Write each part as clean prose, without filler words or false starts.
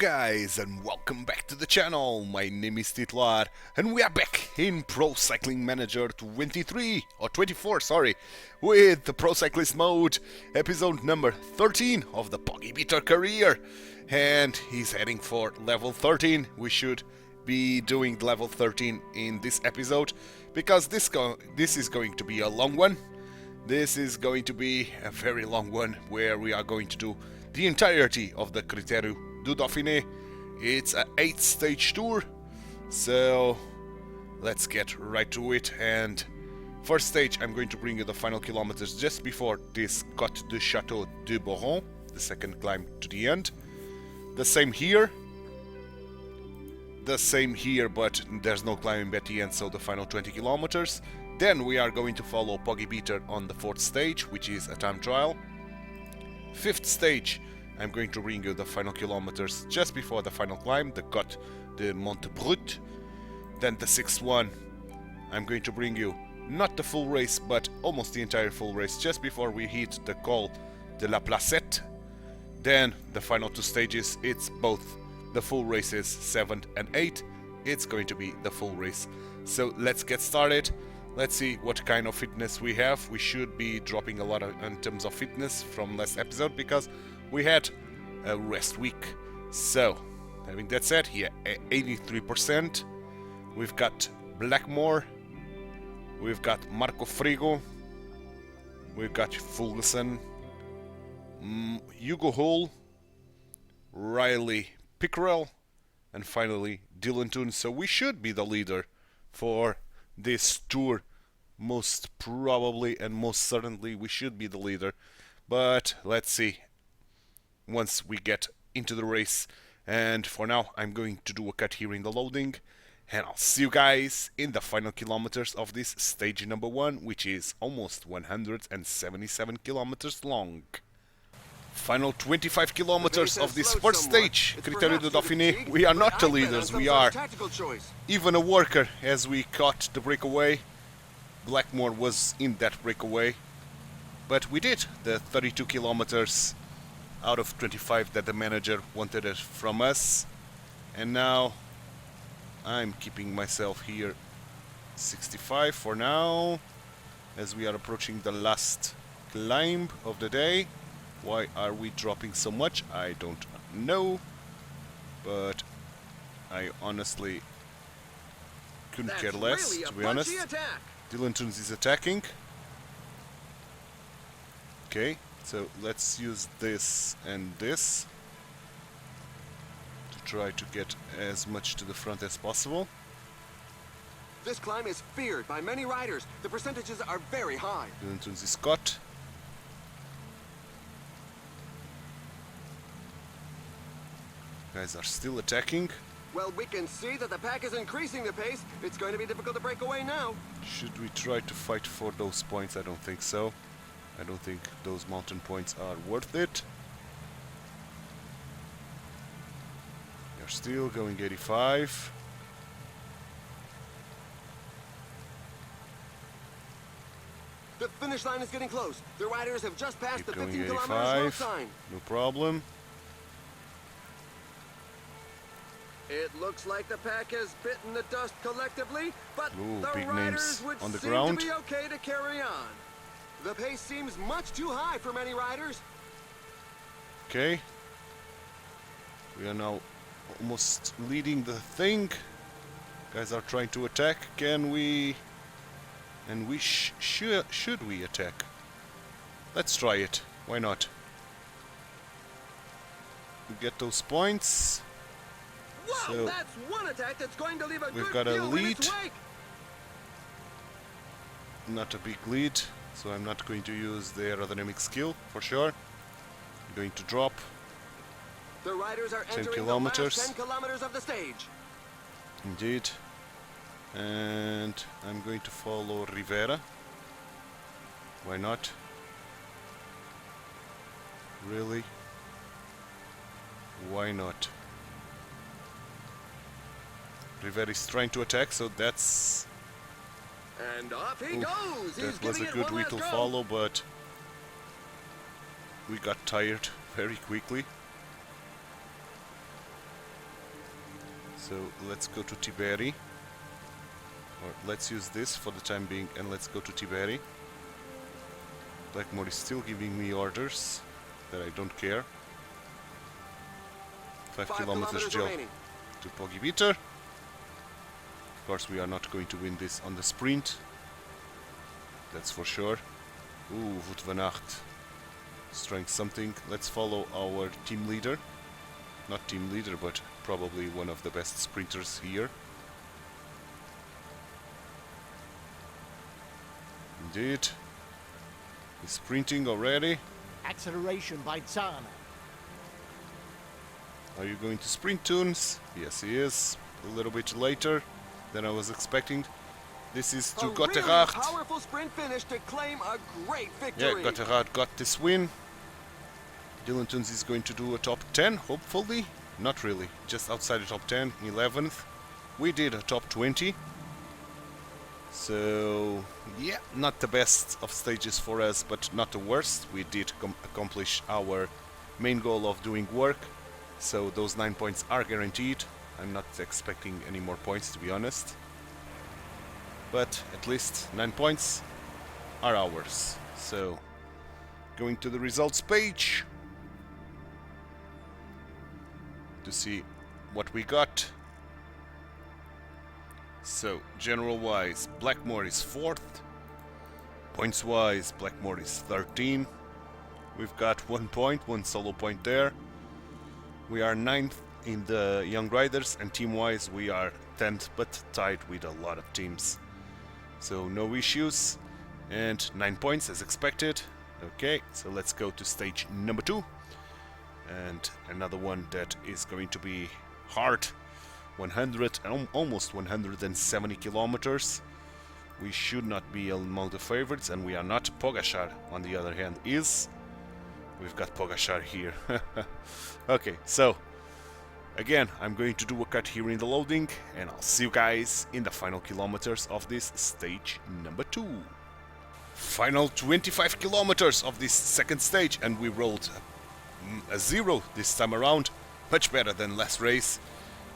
guys, and welcome back to the channel. My name is Titular and we are back in Pro Cycling Manager 23 or 24, sorry, with the Pro Cyclist mode, episode number 13 of the Pogibeater career. And he's heading for level 13. We should be doing level 13 in this episode because this is going to be a long one. This is going to be a very long one where we are going to do the entirety of the Criterium du Dauphine. It's an 8-stage tour, so let's get right to it. And first stage, I'm going to bring you the final kilometers just before this Côte de Château de Boron, the second climb to the end. The same here, but there's no climbing at the end, so the final 20 kilometers. Then we are going to follow Pogibeater on the 4th stage, which is a time trial. 5th stage, I'm going to bring you the final kilometers just before the final climb, the Côte de Montbrut. Then the 6th one, I'm going to bring you not the full race, but almost the entire full race just before we hit the Col de la Placette. Then the final 2 stages, it's both the full races 7th and 8th. It's going to be the full race. So let's get started. Let's see what kind of fitness we have. We should be dropping a lot in terms of fitness from last episode because we had a rest week. So, having that said, here 83%. We've got Blackmore. We've got Marco Frigo. We've got Fulgerson. Hugo Hull. Riley Pickerel. And finally, Dylan Toon. So we should be the leader for this tour. Most probably and most certainly we should be the leader, but let's see once we get into the race. And for now I'm going to do a cut here in the loading, and I'll see you guys in the final kilometers of this stage number 1, which is almost 177 kilometers long. Final 25 kilometers of this first stage, Criterium du Dauphine. We are not the leaders, we are even a worker as we caught the breakaway. Blackmore was in that breakaway, but we did the 32 kilometers out of 25 that the manager wanted it from us. And now I'm keeping myself here 65 for now, as we are approaching the last climb of the day. Why are we dropping so much? I don't know, but I honestly couldn't care less, really, to be honest. Dylan Toons is attacking. Okay, so let's use this and this to try to get as much to the front as possible. This climb is feared by many riders. The percentages are very high. Dylan Toons is caught. Guys are still attacking. Well, we can see that the pack is increasing the pace. It's going to be difficult to break away now. Should we try to fight for those points? I don't think so. I don't think those mountain points are worth it. They're still going 85. The finish line is getting close. The riders have just passed the 15 kilometers road sign. No problem. It looks like the pack has bitten the dust collectively, but the big riders names would on the seem ground. to be okay to carry on. The pace seems much too high for many riders. Okay. We are now almost leading the thing. Guys are trying to attack. Can we... And we should we attack? Let's try it. Why not? We get those points. Wow, So that's one attack that's going to leave a we've good got a fuel in lead. its wake. Not a big lead, so I'm not going to use the aerodynamic skill for sure. I'm going to drop The riders are 10 entering kilometers. the last 10 kilometers of the stage. Indeed. And I'm going to follow Rivera. Why not? Really? Why not? Rivera is trying to attack, so that's... And off he goes. He's that was a giving it good one way last to go. follow, but we got tired very quickly. So let's go to Tiberi. Or let's use this for the time being and let's go to Tiberi. Blackmore is still giving me orders that I don't care. 5 kilometers gel remaining. to Pogibeater. Of course we are not going to win this on the sprint. That's for sure. Ooh, Wout van Aert is trying something. Let's follow our team leader. Not team leader, but probably one of the best sprinters here. Indeed. He's sprinting already. Acceleration by Zana. Are you going to sprint, Tunes? Yes, he is. A little bit later than I was expecting. This is to A really Gotthard. powerful sprint finish to claim a great Yeah, victory. Gotthard got this win. Dylan Tunes is going to do a top 10, hopefully. Not really, just outside the top 10, 11th. We did a top 20. So, yeah, not the best of stages for us, but not the worst. We did accomplish our main goal of doing work. So those 9 points are guaranteed. I'm not expecting any more points, to be honest. But at least 9 points are ours. So, going to the results page to see what we got. So, general-wise, Blackmore is 4th. Points-wise, Blackmore is 13. We've got 1 point, 1 solo point there. We are 9th in the Young Riders, and team-wise we are 10th, but tied with a lot of teams. So, no issues. And 9 points as expected. Okay, so let's go to stage number 2. And another one that is going to be hard. 100, almost 170 kilometers. We should not be among the favorites, and we are not. Pogacar, on the other hand, is. We've got Pogacar here. Okay, so again, I'm going to do a cut here in the loading, and I'll see you guys in the final kilometers of this stage number 2. Final 25 kilometers of this second stage, and we rolled a 0 this time around. Much better than last race.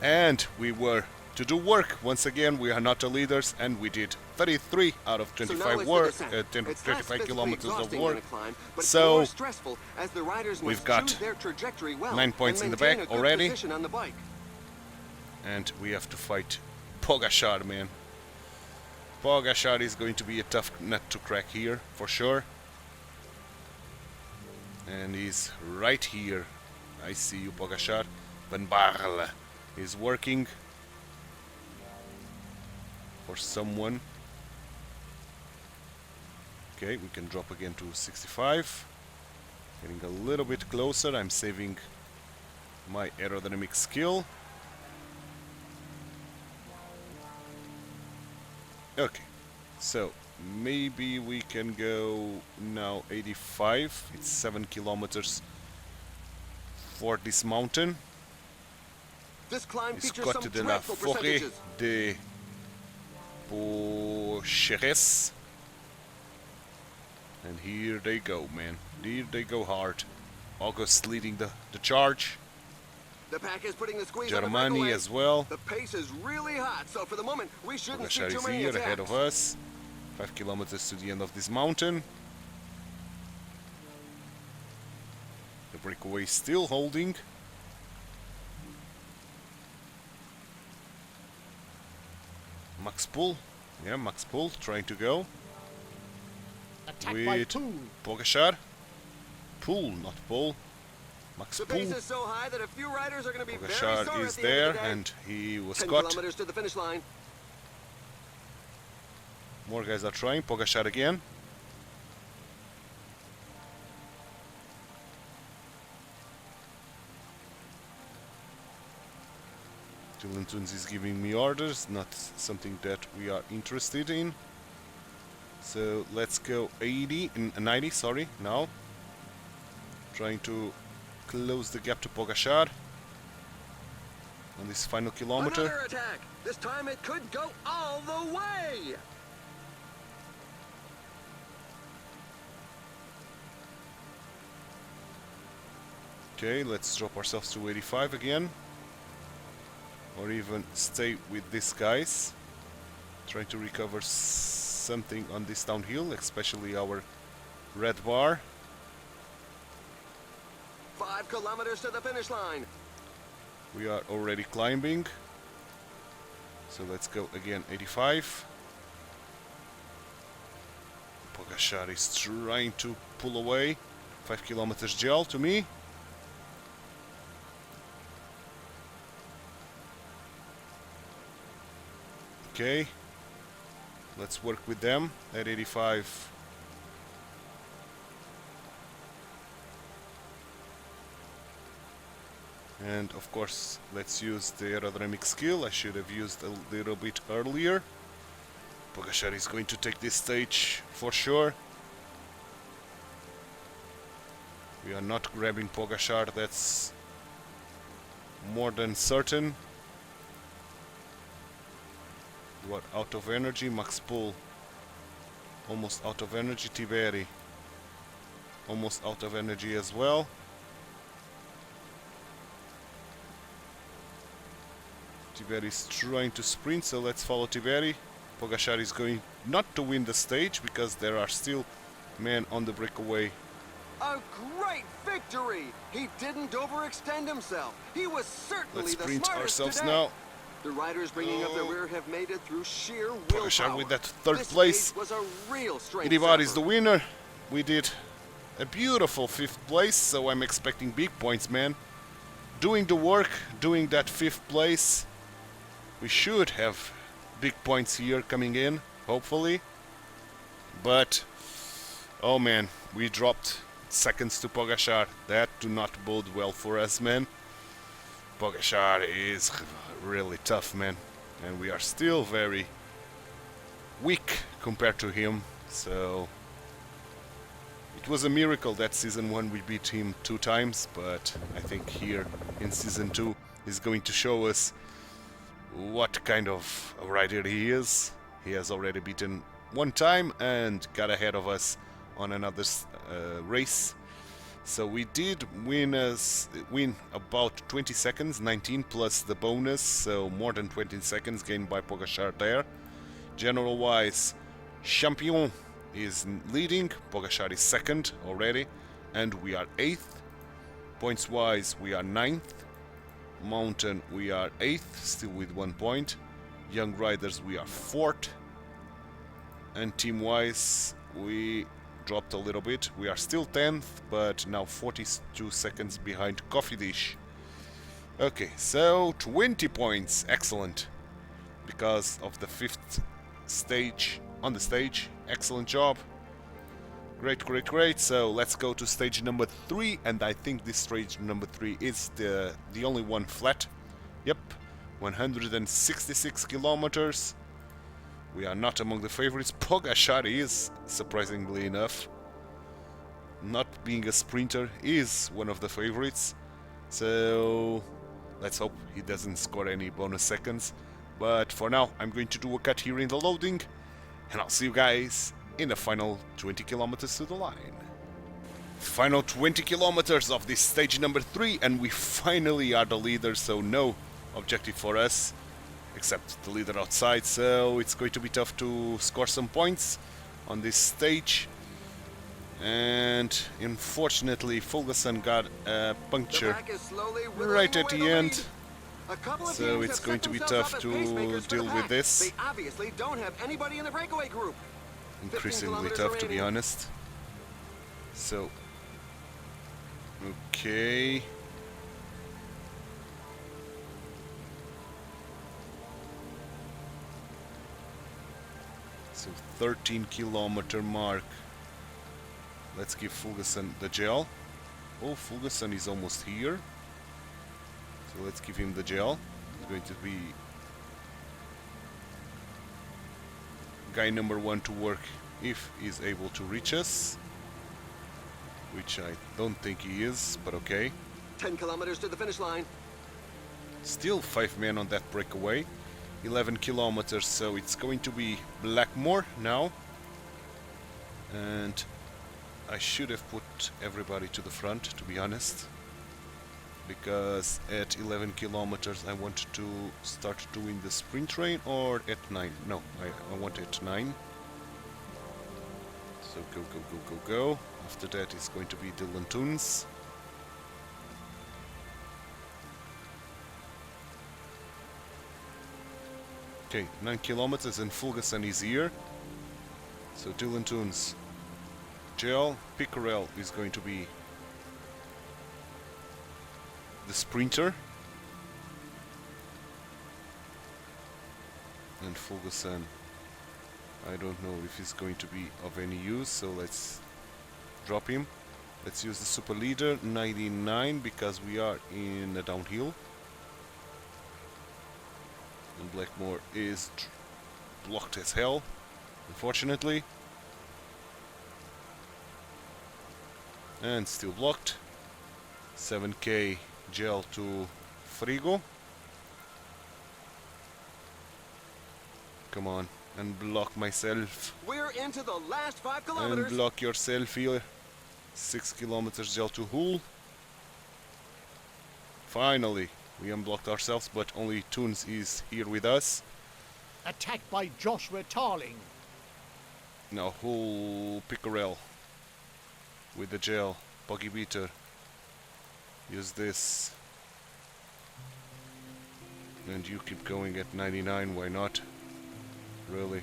And we were to do work. Once again, we are not the leaders, and we did 33 out of 25 work, 25 kilometers of work. So we've got 9 points in the back already, and we have to fight Pogacar, man. Pogacar is going to be a tough nut to crack here, for sure. And he's right here. I see you, Pogacar. Van Baarle is working for someone. Okay, we can drop again to 65. Getting a little bit closer. I'm saving my aerodynamic skill. Okay, so maybe we can go now 85. It's 7 kilometers for this mountain. This climb It's features some Côte de la dreadful Forêt percentages. de Pogacar. And here they go, man. Here they go hard. August leading the charge. The pack is putting the squeeze on the Germany breakaway. as well. The pace is really hot, so for the moment we shouldn't see Pogacar too is many here attacks. ahead of us. 5 kilometers to the end of this mountain. The breakaway is still holding. Max Pool. Yeah, Max Pool trying to go. Attack by With Pool. Pogacar. Pool, not Pool. Max The Pool. pace is so high that a few riders are going to be very Pogacar sore is at the end there, of the day. and he was 10 caught. kilometers to the finish line. More guys are trying. Pogacar again. Dylan Tunes is giving me orders, not something that we are interested in. So let's go 90, sorry, now. Trying to close the gap to Pogacar on this final kilometer. Another attack. This time it could go all the way. Okay, let's drop ourselves to 85 again. or even stay with these guys. Trying to recover something on this downhill, especially our red bar. 5 kilometers to the finish line. We are already climbing. So let's go again, 85. Pogacar is trying to pull away. 5 kilometers gel to me. Okay. Let's work with them at 85. And of course, let's use the aerodynamic skill. I should have used a little bit earlier. Pogacar is going to take this stage for sure. We are not grabbing Pogacar, that's more than certain. You are out of energy. Max Pull almost out of energy. Tiberi almost out of energy as well. Tiberi is trying to sprint, so let's follow Tiberi. Pogacar is going not to win the stage because there are still men on the breakaway. A great victory! He didn't overextend himself. He was certainly Let's the sprint smartest ourselves today. now. The riders bringing up the rear have made it through sheer Pogacar willpower. with that third This place. stage was a real strength Idivar is stepper. the winner. We did a beautiful 5th place, so I'm expecting big points, man. Doing the work, doing that 5th place. We should have big points here coming in, hopefully. But, oh man, we dropped seconds to Pogacar. That do not bode well for us, man. Pogacar is really tough, man. And we are still very weak compared to him. So, it was a miracle that Season 1 we beat him 2 times. But I think here in Season 2 he's going to show us what kind of a rider he is. He has already beaten 1 time and got ahead of us on another race. So we did win about 20 seconds, 19 plus the bonus, so more than 20 seconds gained by Pogacar there. General wise, Champion is leading, Pogacar is 2nd already, and we are 8th. Points wise, we are 9th. Mountain, we are 8th, still with 1 point. Young Riders, we are 4th. And team wise, we dropped a little bit. We are still 10th, but now 42 seconds behind Coffee Dish. Okay, so 20 points, excellent. Because of the 5th stage on the stage, excellent job. Great, great, great. So let's go to stage number 3, and I think this stage number 3 is the only one flat. Yep, 166 kilometers. We are not among the favorites. Pogacar is, surprisingly enough, not being a sprinter, is one of the favorites. So let's hope he doesn't score any bonus seconds. But for now, I'm going to do a cut here in the loading, and I'll see you guys in the final 20 kilometers to the line. Final 20 kilometers of this stage number 3, and we finally are the leader, so no objective for us except the leader outside, so it's going to be tough to score some points on this stage. And unfortunately Fulgerson got a puncture right at the end, so it's going to be tough to deal with this. They obviously don't have anybody in the breakaway group. Increasingly tough, to be honest. So, okay. So 13 kilometer mark. Let's give Fulgerson the gel. Oh, Fulgerson is almost here. So let's give him the gel. It's going to be guy number 1 to work if he's able to reach us. Which I don't think he is, but okay. 10 kilometers to the finish line. Still 5 men on that breakaway. 11 kilometers, so it's going to be Blackmore now. And I should have put everybody to the front, to be honest. because at 11 kilometers I want to start doing the sprint train, or at 9. No, I want at 9. So go, go, go, go, go. After that is going to be Dylan Toons. Okay, 9 kilometers and Fulgerson is here. So Dylan Toons, Gel, Pickerel is going to be the sprinter. And Fulgerson, I don't know if he's going to be of any use, so let's drop him. Let's use the super leader, 99, because we are in a downhill. And Blackmore is blocked as hell, unfortunately. And still blocked. 7k gel to Frigo. Come on, and block myself. We're into the last 5 kilometers. And block yourself here. 6 kilometers gel to Hull. Finally, we unblocked ourselves, but only Toons is here with us. Attacked by Joshua Tarling. Now Hull Pickerel with the gel. Pogibeater. Use this. And you keep going at 99, why not? Really?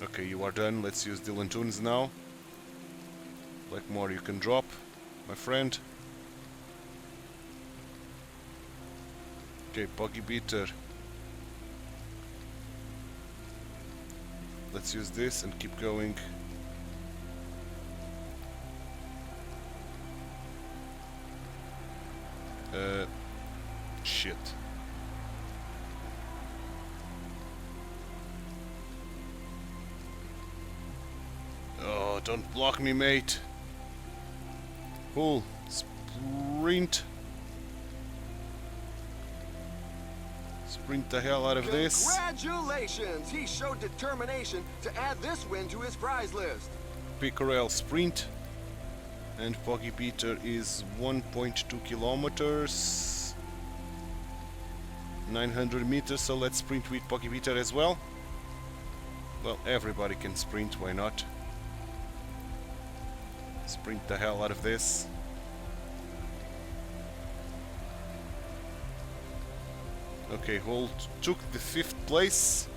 Okay, you are done. Let's use Dylan Toons now. Blackmore, you can drop, my friend. Okay, Pogibeater. Let's use this and keep going. Shit. Oh, don't block me, mate. Cool. Sprint. Sprint the hell out of this. Congratulations! He showed determination to add this win to his prize list. Pickerel sprint. And Pogibeater is 1.2 kilometers. 900 meters, so let's sprint with Pogibeater as well. Well, everybody can sprint, why not? Sprint the hell out of this. Okay, Holt took the 5th place.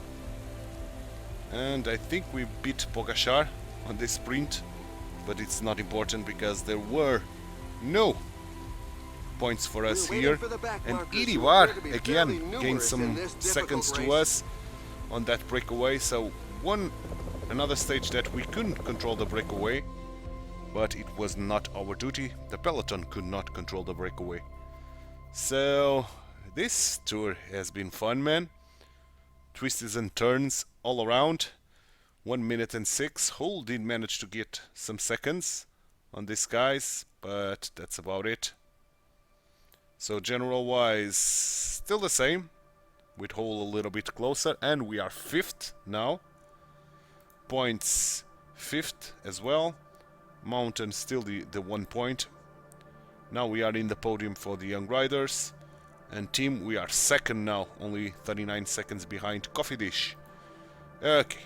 And I think we beat Pogacar on this sprint. But it's not important because there were no points for us here. And Idivar again gained some seconds to us on that breakaway. So another stage that we couldn't control the breakaway. But it was not our duty. The peloton could not control the breakaway. So this tour has been fun, man. Twists and turns all around. 1 minute and 6. Hull did manage to get some seconds on these guys, but that's about it. So general wise, still the same, with Hull a little bit closer, and we are 5th now. Points 5th as well. Mountain still the 1 point. Now we are in the podium for the young riders. And team, we are 2nd now, only 39 seconds behind Coffee Dish. Okay.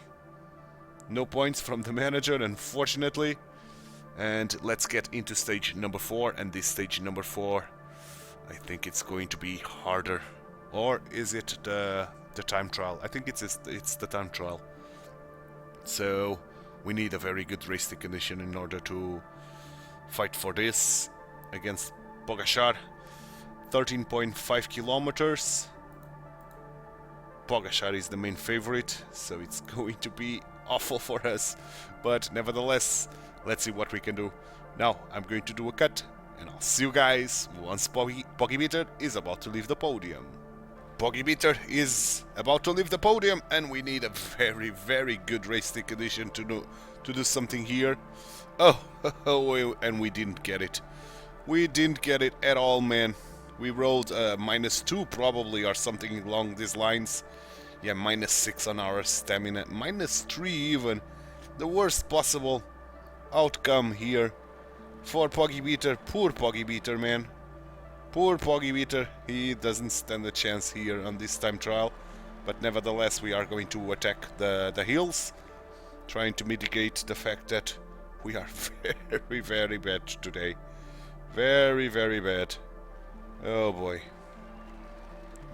No points from the manager, unfortunately. And let's get into stage number 4. And this stage number 4, I think it's going to be harder. Or is it the time trial? I think it's the time trial. So we need a very good racing condition in order to fight for this against Pogacar. 13.5 kilometers. Pogacar is the main favorite, so it's going to be awful for us. But nevertheless, let's see what we can do. Now, I'm going to do a cut, and I'll see you guys once Pogibeater is about to leave the podium. Pogibeater is about to leave the podium, and we need a very, very good racing condition to do something here. Oh, and we didn't get it. We didn't get it at all, man. We rode -2 probably, or something along these lines. Yeah, -6 on our stamina, -3 even. The worst possible outcome here for Pogibeater. Poor Pogibeater, man. Poor Pogibeater, he doesn't stand a chance here on this time trial. But nevertheless, we are going to attack the hills, trying to mitigate the fact that we are very, very bad today. Very, very bad. Oh boy.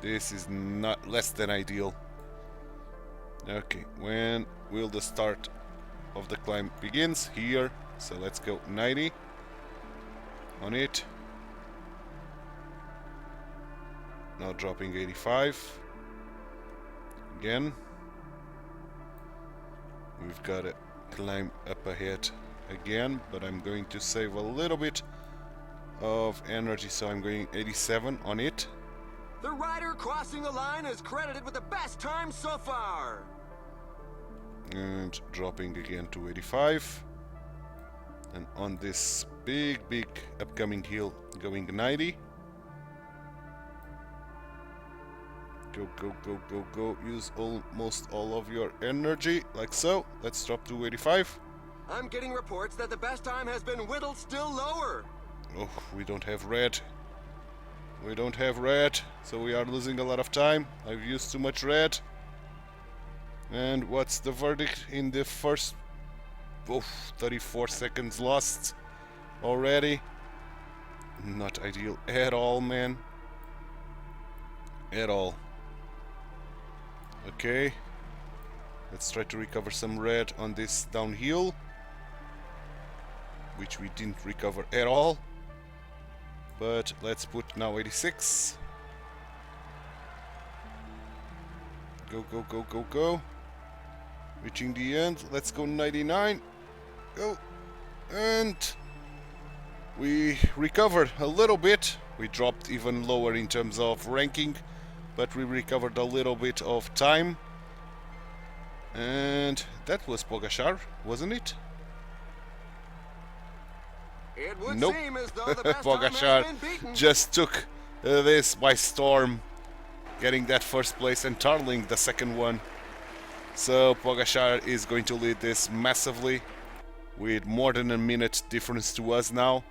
This is not less than ideal. Okay, when will the start of the climb begins? Here. So let's go 90 on it. Now dropping 85. Again. We've got to climb up ahead again, but I'm going to save a little bit of energy, so I'm going 87 on it. The rider crossing the line is credited with the best time so far. And dropping again to 85. And on this big upcoming hill, going 90. Go, go, go, go, go. Use almost all of your energy, like so. Let's drop to 85. I'm getting reports that the best time has been whittled still lower. Oh, we don't have red. We don't have red, so we are losing a lot of time. I've used too much red. And what's the verdict in the first... Oh, 34 seconds lost already. Not ideal at all, man. At all. Okay. Let's try to recover some red on this downhill, which we didn't recover at all. But let's put now 86. Go, go, go, go, go. Reaching the end. Let's go 99. Go. And we recovered a little bit. We dropped even lower in terms of ranking, but we recovered a little bit of time. And that was Pogacar, wasn't it? It would Nope. seem as though the best time Pogacar has been beaten. just took this by storm, getting that first place and turtling the second one. So Pogacar is going to lead this massively, with more than a minute difference to us now,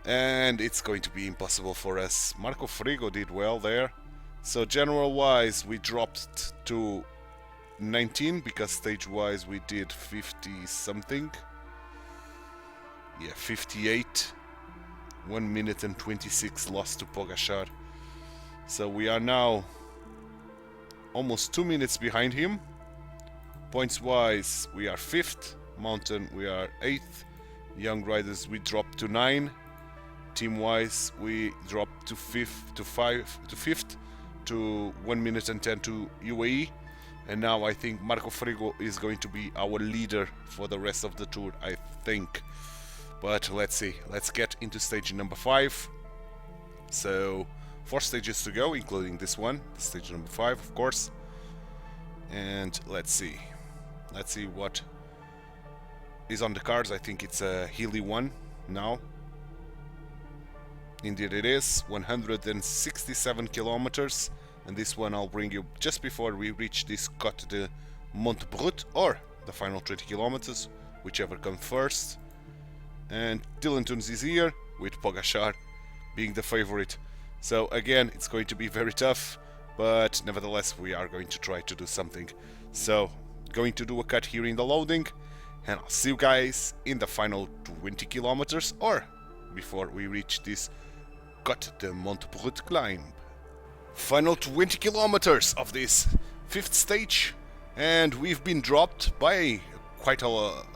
and it's going to be impossible for us. Marco Frigo did well there. So general wise we dropped to 19 because stage wise we did 50 something. Yeah, 58. 1 minute and 26 lost to Pogacar. So we are now almost 2 minutes behind him. Points wise we are 5th. Mountain we are 8th. Young riders we dropped to 9. Team wise we dropped to 5th to 1 minute and 10 to UAE. And now I think Marco Frigo is going to be our leader for the rest of the tour, I think. But let's see. Let's get into stage number 5. So 4 stages to go, including this one, stage number 5, of course. And let's see. Let's see what is on the cards. I think it's a hilly one now. Indeed it is. 167 kilometers. And this one I'll bring you just before we reach this Côte de Montbrut, or the final 20 kilometers, whichever comes first. And Dylan Tunes is here, with Pogacar being the favorite. So again, it's going to be very tough, but nevertheless we are going to try to do something. So, going to do a cut here in the loading, and I'll see you guys in the final 20 kilometers, or before we reach this Côte de Montbrut climb. Final 20 kilometers of this 5th stage, and we've been dropped by quite a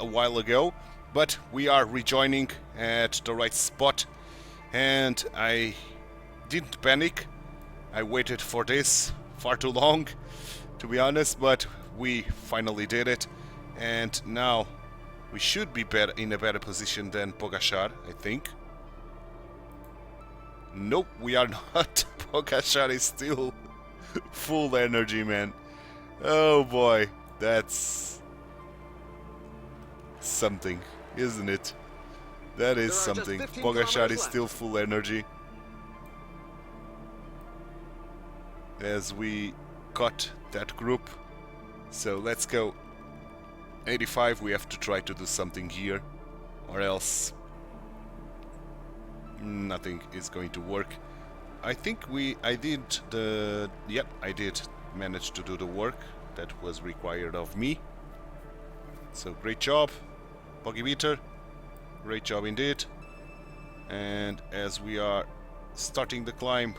while ago, but we are rejoining at the right spot, and I didn't panic. I waited for this far too long, to be honest, but we finally did it, and now we should be in a better position than Pogacar, I think. Nope, we are not. Pogacar is still full energy, man. Oh boy, that's something, isn't it? That is something. Pogacar is still full energy. As we cut that group. So let's go 85. We have to try to do something here, or else nothing is going to work. I think I did manage to do the work that was required of me. So great job, Pogibeater. Great job indeed. And as we are starting the climb,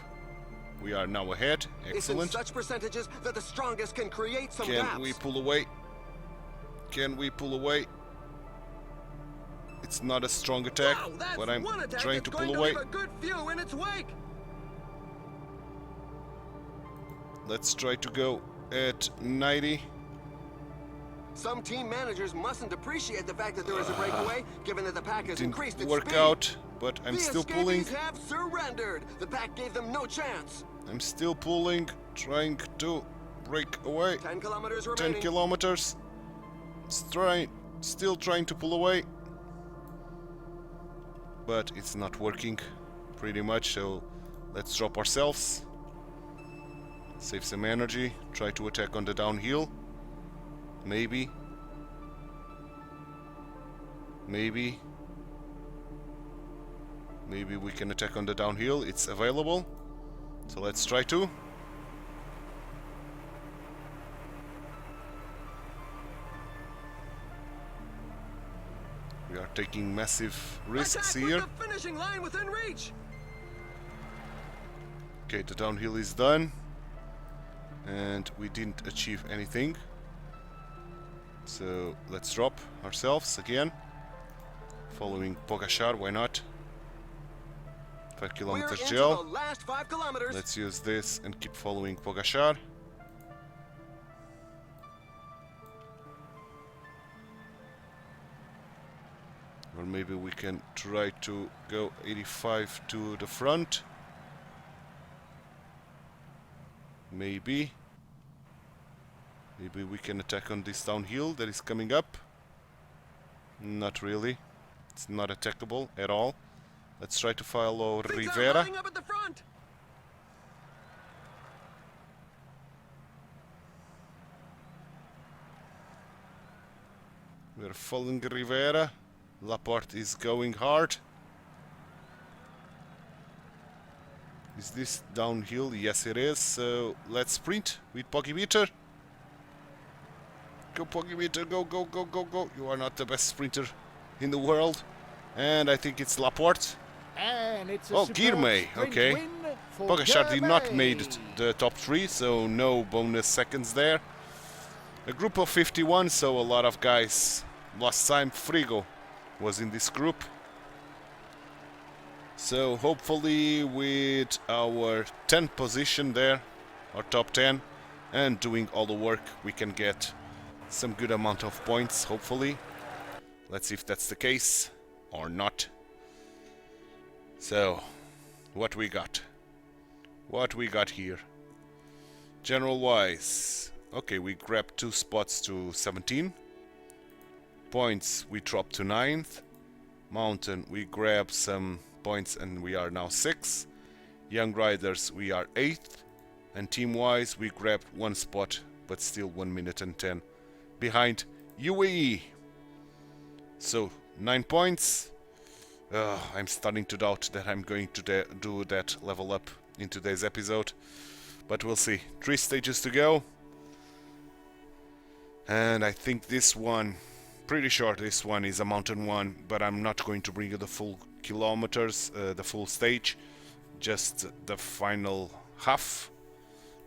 we are now ahead. Excellent. It's in such percentages that the strongest can create some gaps. Can we pull away? Can we pull away? It's not a strong attack, Wow, that's but I'm one attack trying that's to going pull away. leave a good few in its wake. Let's try to go at 90. Some team managers mustn't appreciate the fact that there is a breakaway, given that the pack has increased Didn't its work speed. out, but I'm The still pulling. escapees have surrendered. The pack gave them no chance. I'm still pulling, trying to break away. 10 kilometers 10 remaining. kilometers. Still trying to pull away. But it's not working pretty much, so let's drop ourselves. Save some energy. Try to attack on the downhill. Maybe. Maybe we can attack on the downhill. It's available. So let's try to. We are taking massive risks Attack with here. the finishing line within reach. Okay, the downhill is done. And we didn't achieve anything. So let's drop ourselves again. Following Pogacar, why not? 5 We're kilometers into gel. the last 5 kilometers. Let's use this and keep following Pogacar. Or maybe we can try to go 85 to the front. Maybe. Maybe we can attack on this downhill that is coming up. Not really. It's not attackable at all. Let's try to follow Things are Rivera. lining up at the front. We're following Rivera. Laporte is going hard. Is this downhill? Yes, it is. So let's sprint with Pogibeater. Go, Pogibeater, go, go, go, go, go. You are not the best sprinter in the world. And I think it's Laporte. And it's a Oh, superb Guilherme, sprint okay. win for Pogacar did not Guilherme. made it the top 3, so no bonus seconds there. A group of 51, so a lot of guys. Last time Frigo was in this group. So hopefully with our 10th position there, our top 10, and doing all the work, we can get some good amount of points, hopefully. Let's see if that's the case or not. So, what we got? What we got here? General wise, okay, we grabbed 2 spots to 17. Points, we dropped to 9th. Mountain, we grabbed some points and we are now 6th. Young Riders, we are 8th. And team-wise, we grabbed 1 spot, but still 1 minute and 10 behind UAE. So, 9 points. I'm starting to doubt that I'm going to do that level up in today's episode. But we'll see. 3 stages to go. And I think this one, pretty sure this one is a mountain one, but I'm not going to bring you the full kilometers, the full stage, just the final half,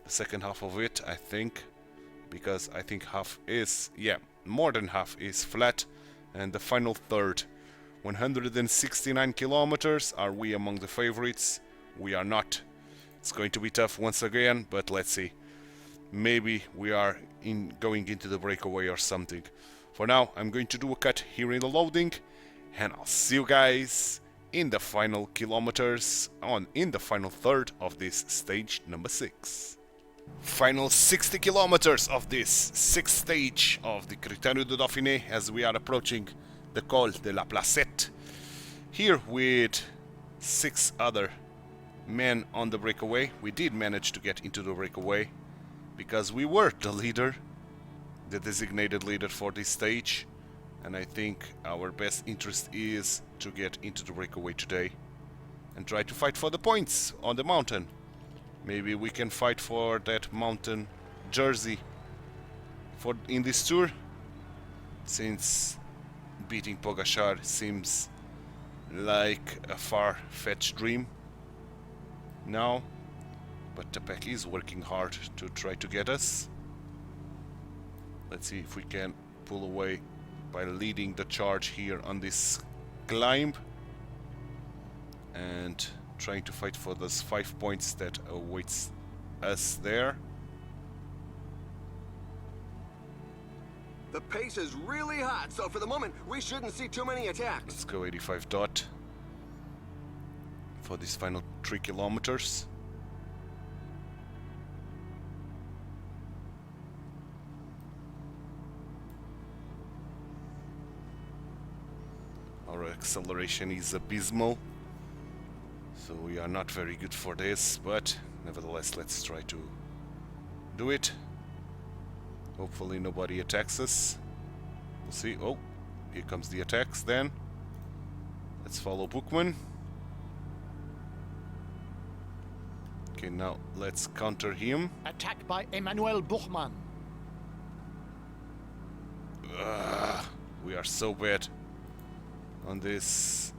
the second half of it, I think, because I think half is, yeah, more than half is flat, and the final third, 169 kilometers. Are we among the favorites? We are not. It's going to be tough once again, but let's see. Maybe we are going into the breakaway or something. For now, I'm going to do a cut here in the loading, and I'll see you guys in the final kilometers, in the final third of this stage number 6. Final 60 kilometers of this 6th stage of the Criterium du Dauphine, as we are approaching the Col de la Placette. Here with 6 other men on the breakaway. We did manage to get into the breakaway because we were the leader, the designated leader for this stage, and I think our best interest is to get into the breakaway today. and try to fight for the points on the mountain. Maybe we can fight for that mountain jersey in this tour, since beating Pogacar seems like a far-fetched dream now, but the pack is working hard to try to get us. Let's see if we can pull away by leading the charge here on this climb and trying to fight for those 5 points that awaits us there. The pace is really hot, so for the moment, we shouldn't see too many attacks. Let's go 85 dot for these final 3 kilometers. Our acceleration is abysmal, so we are not very good for this, but nevertheless, let's try to do it. Hopefully nobody attacks us. We'll see. Oh, here comes the attacks then. Let's follow Bookman. Okay, now let's counter him. Attack by Emmanuel Buchmann. We are so bad on this.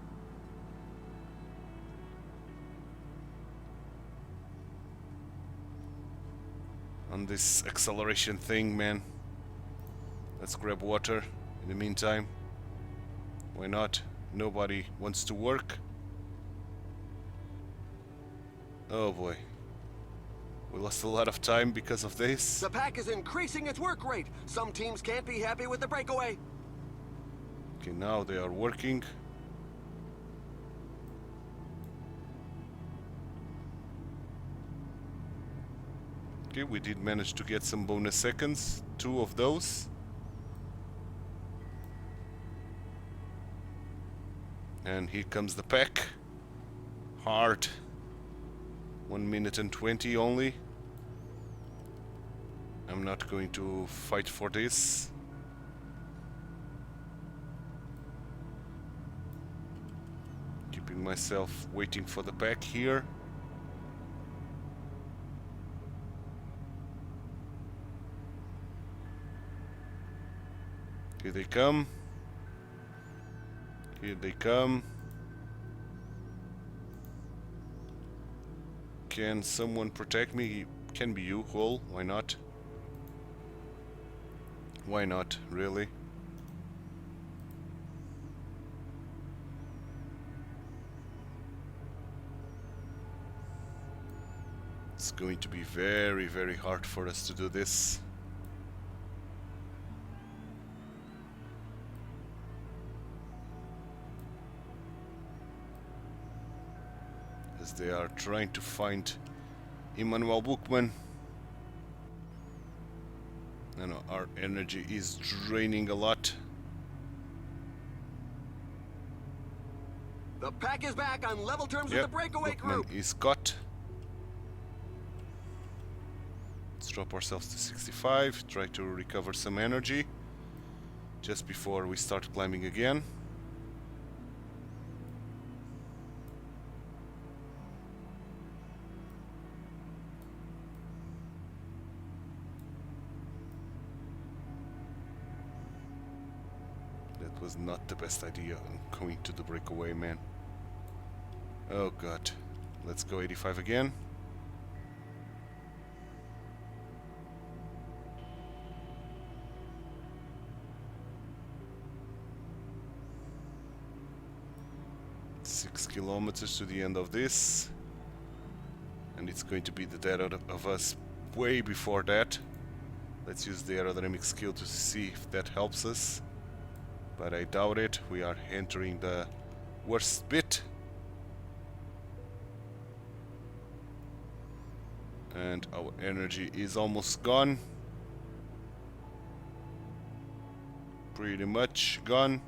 On this acceleration thing, man. Let's grab water in the meantime. Why not? Nobody wants to work. Oh boy. We lost a lot of time because of this. The pack is increasing its work rate. Some teams can't be happy with the breakaway. Okay, now they are working. Okay, we did manage to get some bonus seconds, 2 of those. And here comes the pack. Hard. 1 minute and 20 only. I'm not going to fight for this. Keeping myself waiting for the pack here. Here they come. Here they come. Can someone protect me? Can be you, Hole. Why not? Why not, really? It's going to be very, very hard for us to do this. As they are trying to find Emmanuel Buchmann. You know, our energy is draining a lot. The pack is back on level terms with the breakaway Buchmann group. is got. Let's drop ourselves to 65, try to recover some energy just before we start climbing again. That was not the best idea. I'm going to the breakaway, man. Oh god. Let's go 85 again. Six kilometers to the end of this, and it's going to be the death of us way before that. Let's use the aerodynamic skill to see if that helps us, but I doubt it. We are entering the worst bit, and our energy is almost gone, pretty much gone.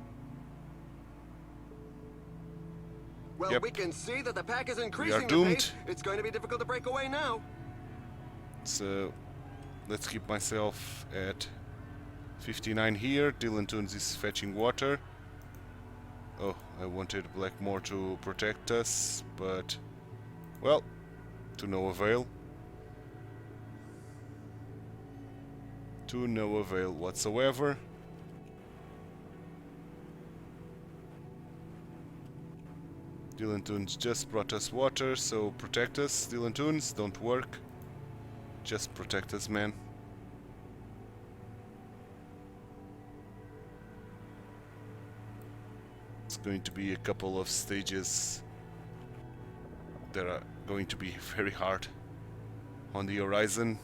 Well, Yep. we can see that the pack is increasing the doomed. pace. It's going to be difficult to break away now. So let's keep myself at 59 here. Dylan Toons is fetching water. Oh, I wanted Blackmore to protect us, but, well, to no avail. To no avail whatsoever. Dylan Toons just brought us water, so protect us. Dylan Toons, don't work. Just protect us, man. It's going to be a couple of stages that are going to be very hard on the horizon.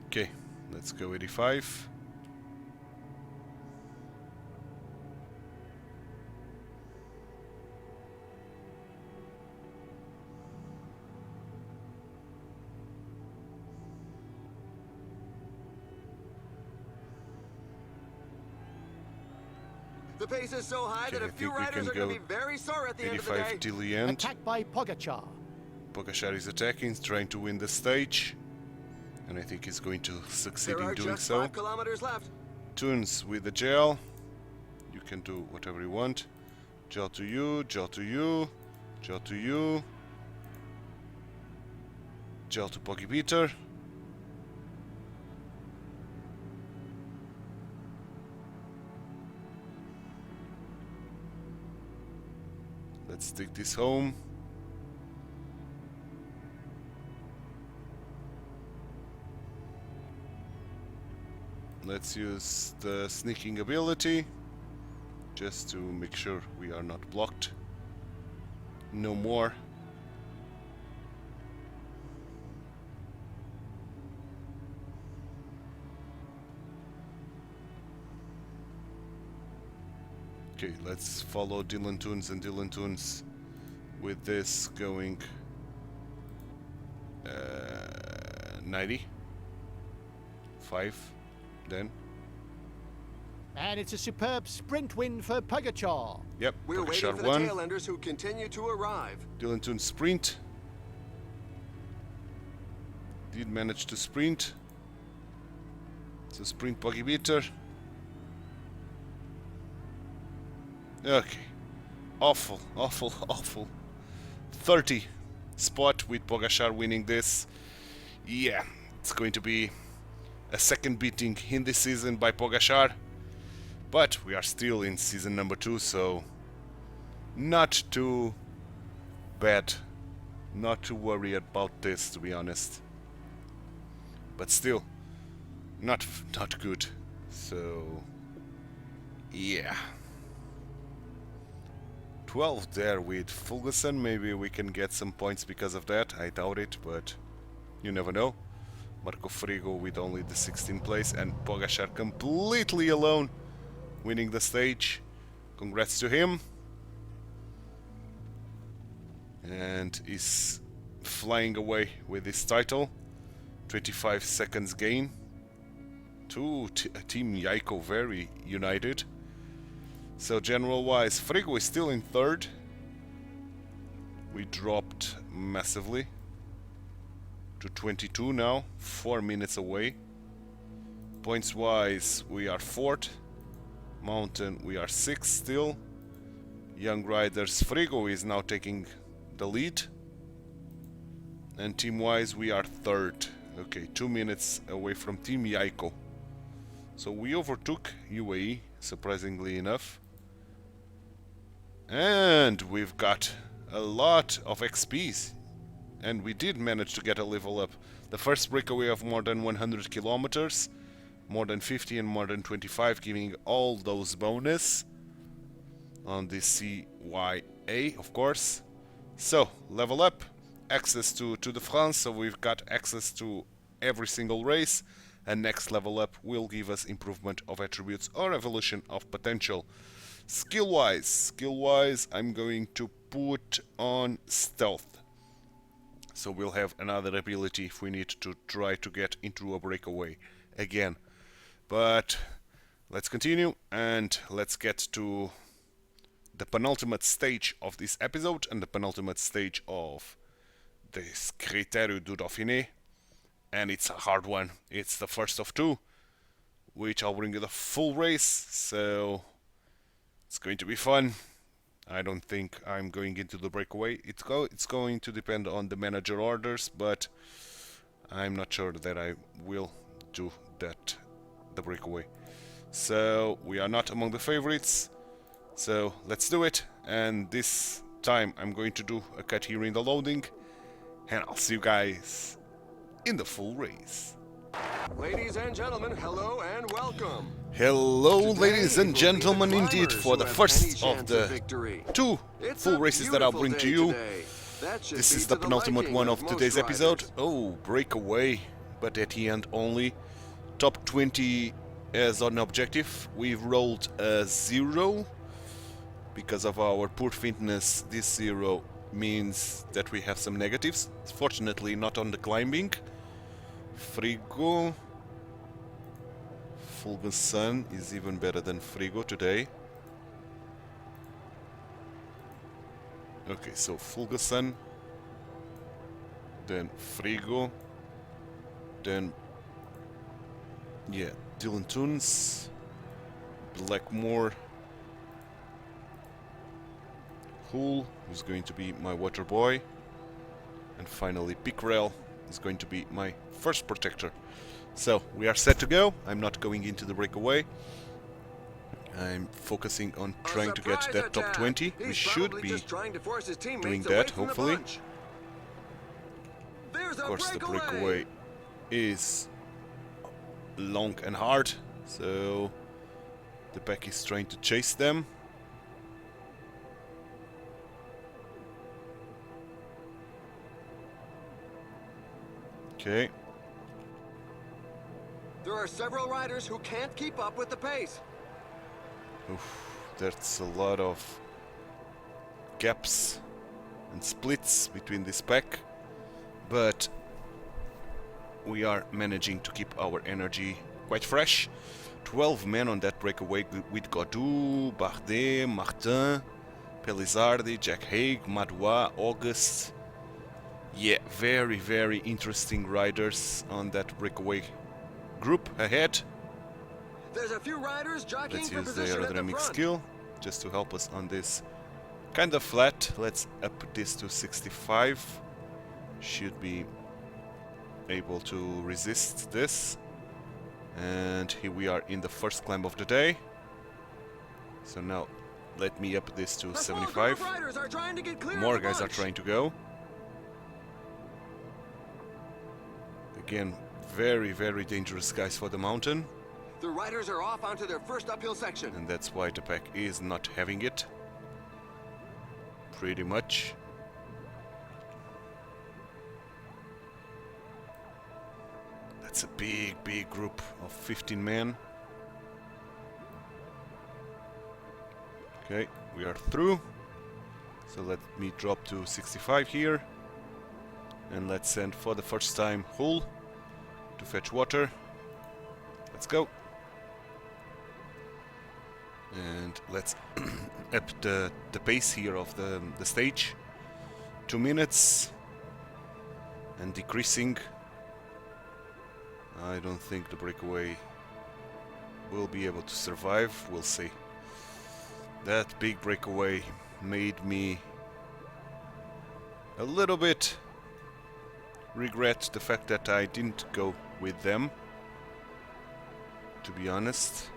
Okay, let's go 85. The pace is so high that Okay, a I few think we riders can are going go to be very sore at the end of the 85 day. till the end. Attacked by Pogacar. Pogacar is attacking, trying to win the stage, and I think he's going to succeed There in are doing just so. 5 kilometers left. Toons with the gel. You can do whatever you want. Gel to you, gel to you, gel to you. Gel to Pogibeater. Let's take this home. Let's use the sneaking ability just to make sure we are not blocked. No more. Okay, let's follow Dylan Toons and Dylan Toons with this going 90. 5 then. And it's a superb sprint win for Pogacar. Yep, We're waiting Pogacar for the won. tail enders who continue to arrive. Dylan Toons sprint. Did manage to sprint. So sprint Pogibeater. Okay. Awful, awful, awful. 30 spot with Pogacar winning this. Yeah, it's going to be a second beating in this season by Pogacar. But we are still in season number 2, so not too bad. Not to worry about this, to be honest. But still, not good. So, yeah. 12 there with Fulgerson. Maybe we can get some points because of that. I doubt it, but you never know. Marco Frigo with only the 16th place, and Pogacar completely alone winning the stage. Congrats to him. And is flying away with his title. 25 seconds gain. Team Yaiko very united. So general wise, Frigo is still in 3rd. We dropped massively to 22 now, 4 minutes away. Points wise, we are 4th. Mountain, we are 6th still. Young Riders, Frigo is now taking the lead. And team wise, we are 3rd. Okay, 2 minutes away from Team Yaiko. So we overtook UAE, surprisingly enough. And we've got a lot of XPs. And we did manage to get a level up. The first breakaway of more than 100 kilometers, more than 50 and more than 25, giving all those bonus on the CYA, of course. So, level up, access to the France, so we've got access to every single race, and next level up will give us improvement of attributes or evolution of potential. Skill-wise, I'm going to put on stealth. So we'll have another ability if we need to try to get into a breakaway again. But let's continue and let's get to the penultimate stage of this episode and the penultimate stage of this Criterium du Dauphine. and it's a hard one. It's the first of two, which I'll bring you the full race, so it's going to be fun. I don't think I'm going into the breakaway. It's going to depend on the manager orders, but I'm not sure that I will do that, the breakaway. So we are not among the favorites, so let's do it. And this time I'm going to do a cut here in the loading, and I'll see you guys in the full race. Ladies and gentlemen, hello and welcome. Hello, Today ladies and it will be gentlemen, the indeed, climbers for the who have first any of chance the victory. two It's full a races that I'll bring to beautiful you. day today. That should This be is to the the penultimate liking one of most today's episode. riders. Oh, breakaway, but at the end only. Top 20 as an objective. We've rolled a 0. Because of our poor fitness, this 0 means that we have some negatives. Fortunately, not on the climbing. Frigo. Fulgus Sun is even better than Frigo today. Okay, so Fulgus Sun, then Frigo, then yeah, Dylan Toons, Blackmore, Hull, who's going to be my water boy, and finally Pickrell is going to be my first protector. So we are set to go. I'm not going into the breakaway. I'm focusing on trying to get that top 20. We should be doing that, hopefully. Of course, the breakaway is long and hard, so the pack is trying to chase them. Okay. There are several riders who can't keep up with the pace. Oof, that's a lot of gaps and splits between this pack, but we are managing to keep our energy quite fresh. 12 men on that breakaway with Godou, Bardet, Martin, Pelizardi, Jack Haig, Madoua, August. Yeah, very, very interesting riders on that breakaway group ahead. There's a few riders jockeying Let's for use the position at the aerodynamic front. skill just to help us on this kind of flat. Let's up this to 65. Should be able to resist this. And here we are in the first climb of the day. So now let me up this to A small group of 75. riders are trying to get clear of More the guys are bunch. trying to go. Again, very, very dangerous guys for the mountain. The riders are off onto their first uphill section. And that's why the pack is not having it. Pretty much. That's a big, big group of 15 men. Okay, we are through. So let me drop to 65 here. And let's send for the first time Hull to fetch water. Let's go. And let's up the pace here of the stage. 2 minutes. And decreasing. I don't think the breakaway will be able to survive. We'll see. That big breakaway made me a little bit regret the fact that I didn't go with them, to be honest.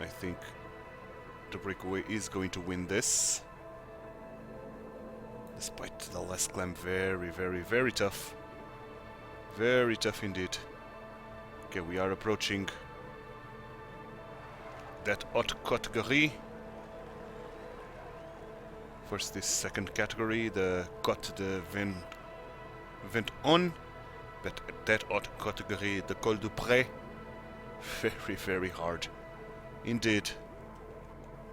I think the breakaway is going to win this, despite the last climb. Very, very, very tough. Very tough indeed. Okay, we are approaching that haute category. First, this second category, the Côte de Vent-On, but that haute category, the Col du Pré, very, very hard indeed.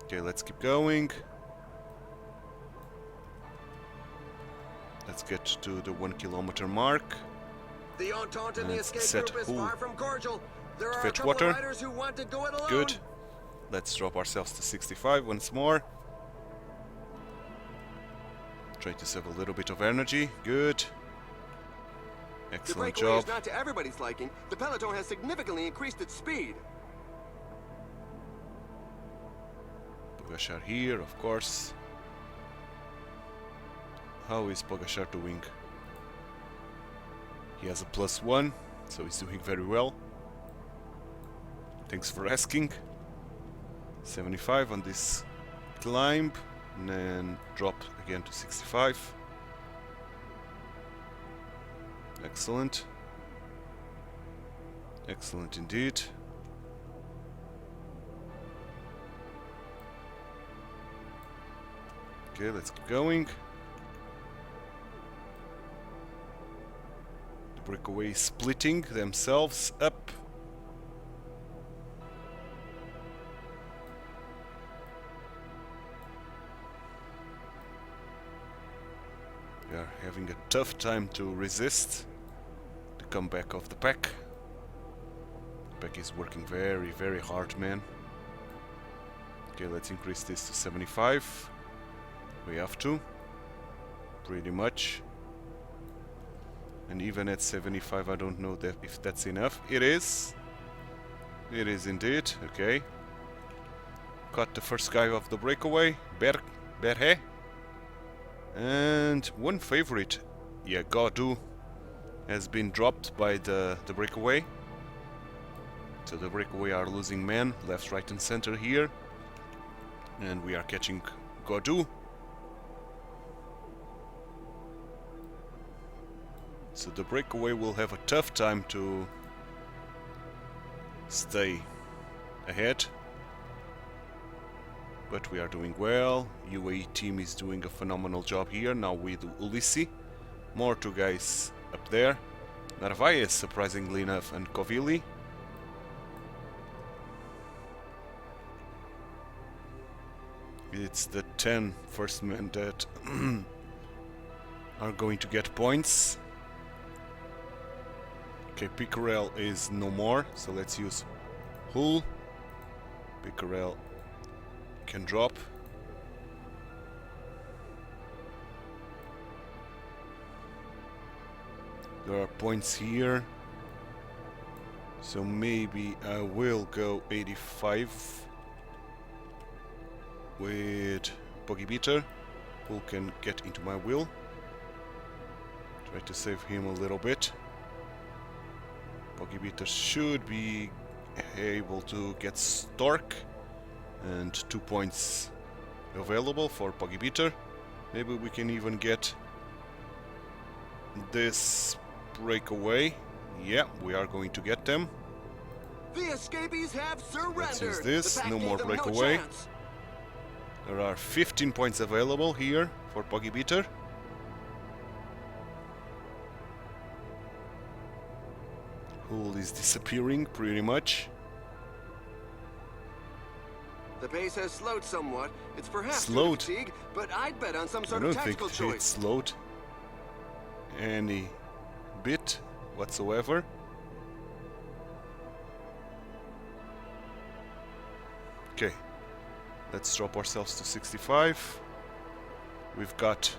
Okay, let's keep going. Let's get to the 1 kilometer mark. The Entente in the And escape set group is Hull far from cordial. There are a fetch couple water. of riders who want to go it alone. Good. Let's drop ourselves to 65 once more. Try to save a little bit of energy. Good. The Excellent breakaway job. is not to everybody's liking. The peloton has significantly increased its speed. Pogacar here, of course. How is Pogacar doing? He has a +1, so he's doing very well. Thanks for asking. 75 on this climb, and then drop again to 65. Excellent. Excellent indeed. Okay, let's keep going. The breakaway splitting themselves up. They are having a tough time to resist the comeback of the pack. The pack is working very, very hard, man. Okay, let's increase this to 75. We have to, pretty much. And even at 75, I don't know that if that's enough. It is. It is indeed. Okay. Got the first guy off the breakaway, Berhe. And one favorite, yeah, Gaudu, has been dropped by the breakaway. So the breakaway are losing men, left, right and center here. And we are catching Gaudu. So the breakaway will have a tough time to stay ahead. But we are doing well. UAE team is doing a phenomenal job here. Now with Ulissi. More two guys up there. Narvaez, surprisingly enough, and Kovili. It's the 10 first men that are going to get points. Okay, Pickerel is no more, so let's use Hull. Pickerel can drop. There are points here, so maybe I will go 85 with Pogibeater, who can get into my wheel. Try to save him a little bit. Pogibeater should be able to get Stork, and 2 points available for Pogibeater. Maybe we can even get this breakaway. Yeah, we are going to get them. The escapees have surrendered. Let's use this. The pack No gave more them breakaway. chance. There are 15 points available here for Pogibeater. Hull is disappearing pretty much. The pace has slowed somewhat. It's perhaps Slowed? due to fatigue, but I'd bet on some I sort of don't think tactical it's choice. slowed any bit whatsoever. Okay, let's drop ourselves to 65. We've got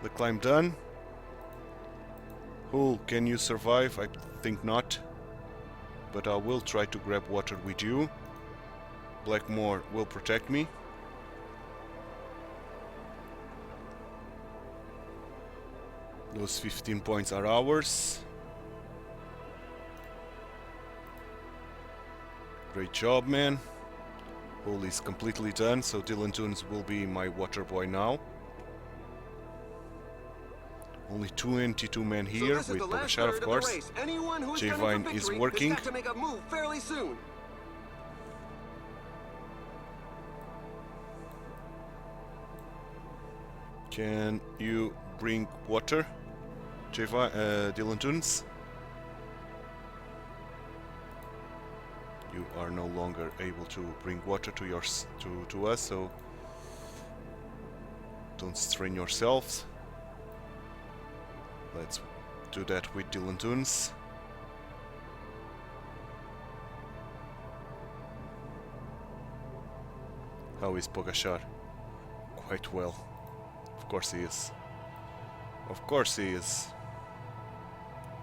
the climb done. Hull, can you survive? I think not, but I will try to grab water with you. Blackmore will protect me. Those 15 points are ours. Great job, man. Hull is completely done, so Dylan Toons will be my water boy now. Only 22 men So here this is with the last Pogacar, third of the course. race. Anyone who is J-Vine gunning for is victory working. has got to make a move fairly soon. Can you bring water, Dylan Toons? You are no longer able to bring water to us, so don't strain yourselves. Let's do that with Dylan Toons. How is Pogacar? Quite well. Of course he is. Of course he is.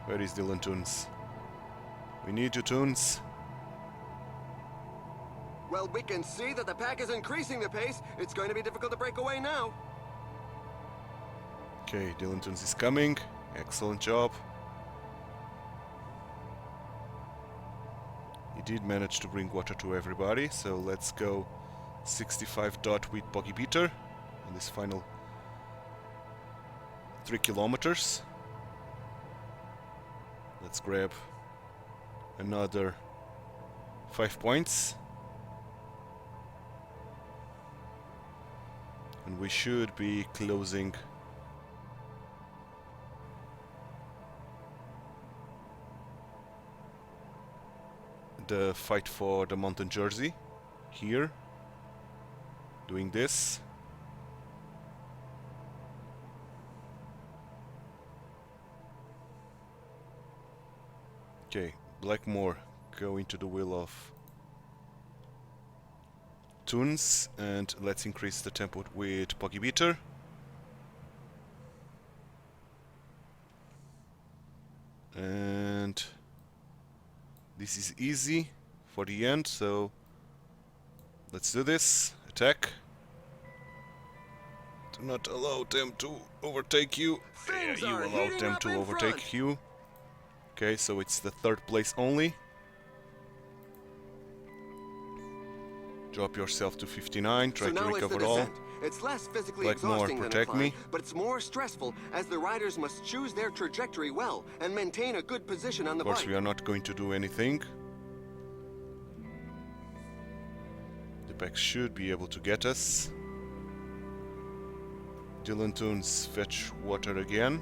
Where is Dylan Toons? We need you, Toons. Well, we can see that the pack is increasing the pace. It's going to be difficult to break away now. Okay, Dylan Toons is coming. Excellent job. He did manage to bring water to everybody, so let's go 65 dot with Pogibeater in this final 3 kilometers. Let's grab another 5 points. And we should be closing the fight for the mountain jersey here, doing this. Okay, Blackmore, go into the wheel of Toons, and let's increase the tempo with Pogibeater. And this is easy for the end, so let's do this. Attack. Do not allow them to overtake you. Yeah, Things you are allowed heating them up to in overtake front. you. Okay, so it's the 3rd place only. Drop yourself to 59, try So to now it's the recover all. descent. It's less physically Blackmore, exhausting than a protect climb, me. but it's more stressful as the riders must choose their trajectory well and maintain a good position on the Of course, bike. we are not going to do anything. The pack should be able to get us. Dylan Toons, fetch water again.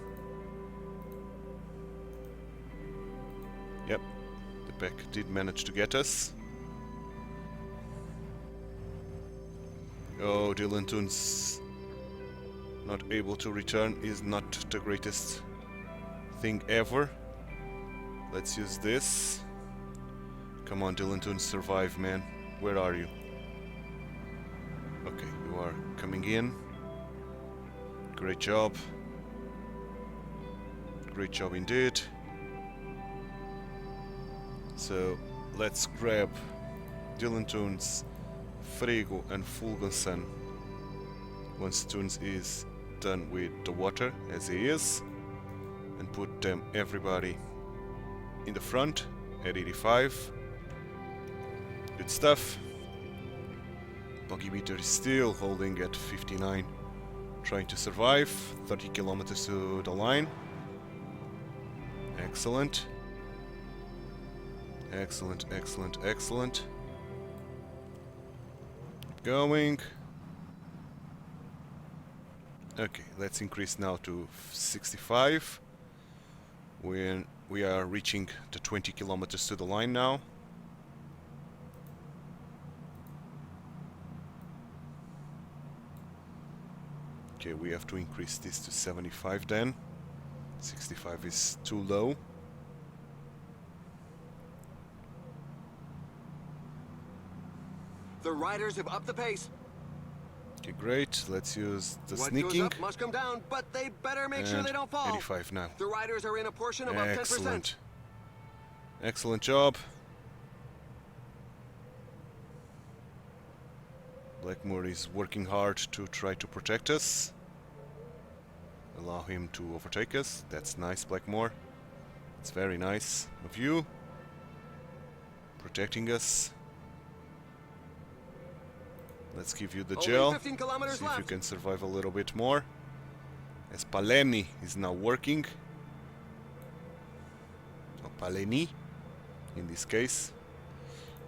Yep, the pack did manage to get us. Oh, Dylan Toons not able to return is not the greatest thing ever. Let's use this. Come on, Dylan Toons, survive, man. Where are you? Okay, you are coming in. Great job. Great job indeed. So, let's grab Dylan Toons, Frigo and Fulgenson once Toons is done with the water, as he is, and put them everybody in the front at 85. Good stuff. Pogibeater is still holding at 59, trying to survive. 30 kilometers to the line. Excellent. Excellent, excellent, excellent. Going. Okay, let's increase now to 65 when we are reaching the 20 kilometers to the line now. Okay, we have to increase this to 75 then. 65 is too low. The riders have upped the pace. Okay, great. Let's use the What sneaking. goes up must come down, but they better make sure And they don't fall. 85 now. The riders are in a portion above 10%. Excellent. Excellent job. Blackmore is working hard to try to protect us. Allow him to overtake us. That's nice, Blackmore. It's very nice of you. Protecting us. Let's give you the Only gel. 15 kilometers See if you left. can survive a little bit more. As Paleni is now working. Or Paleni, in this case.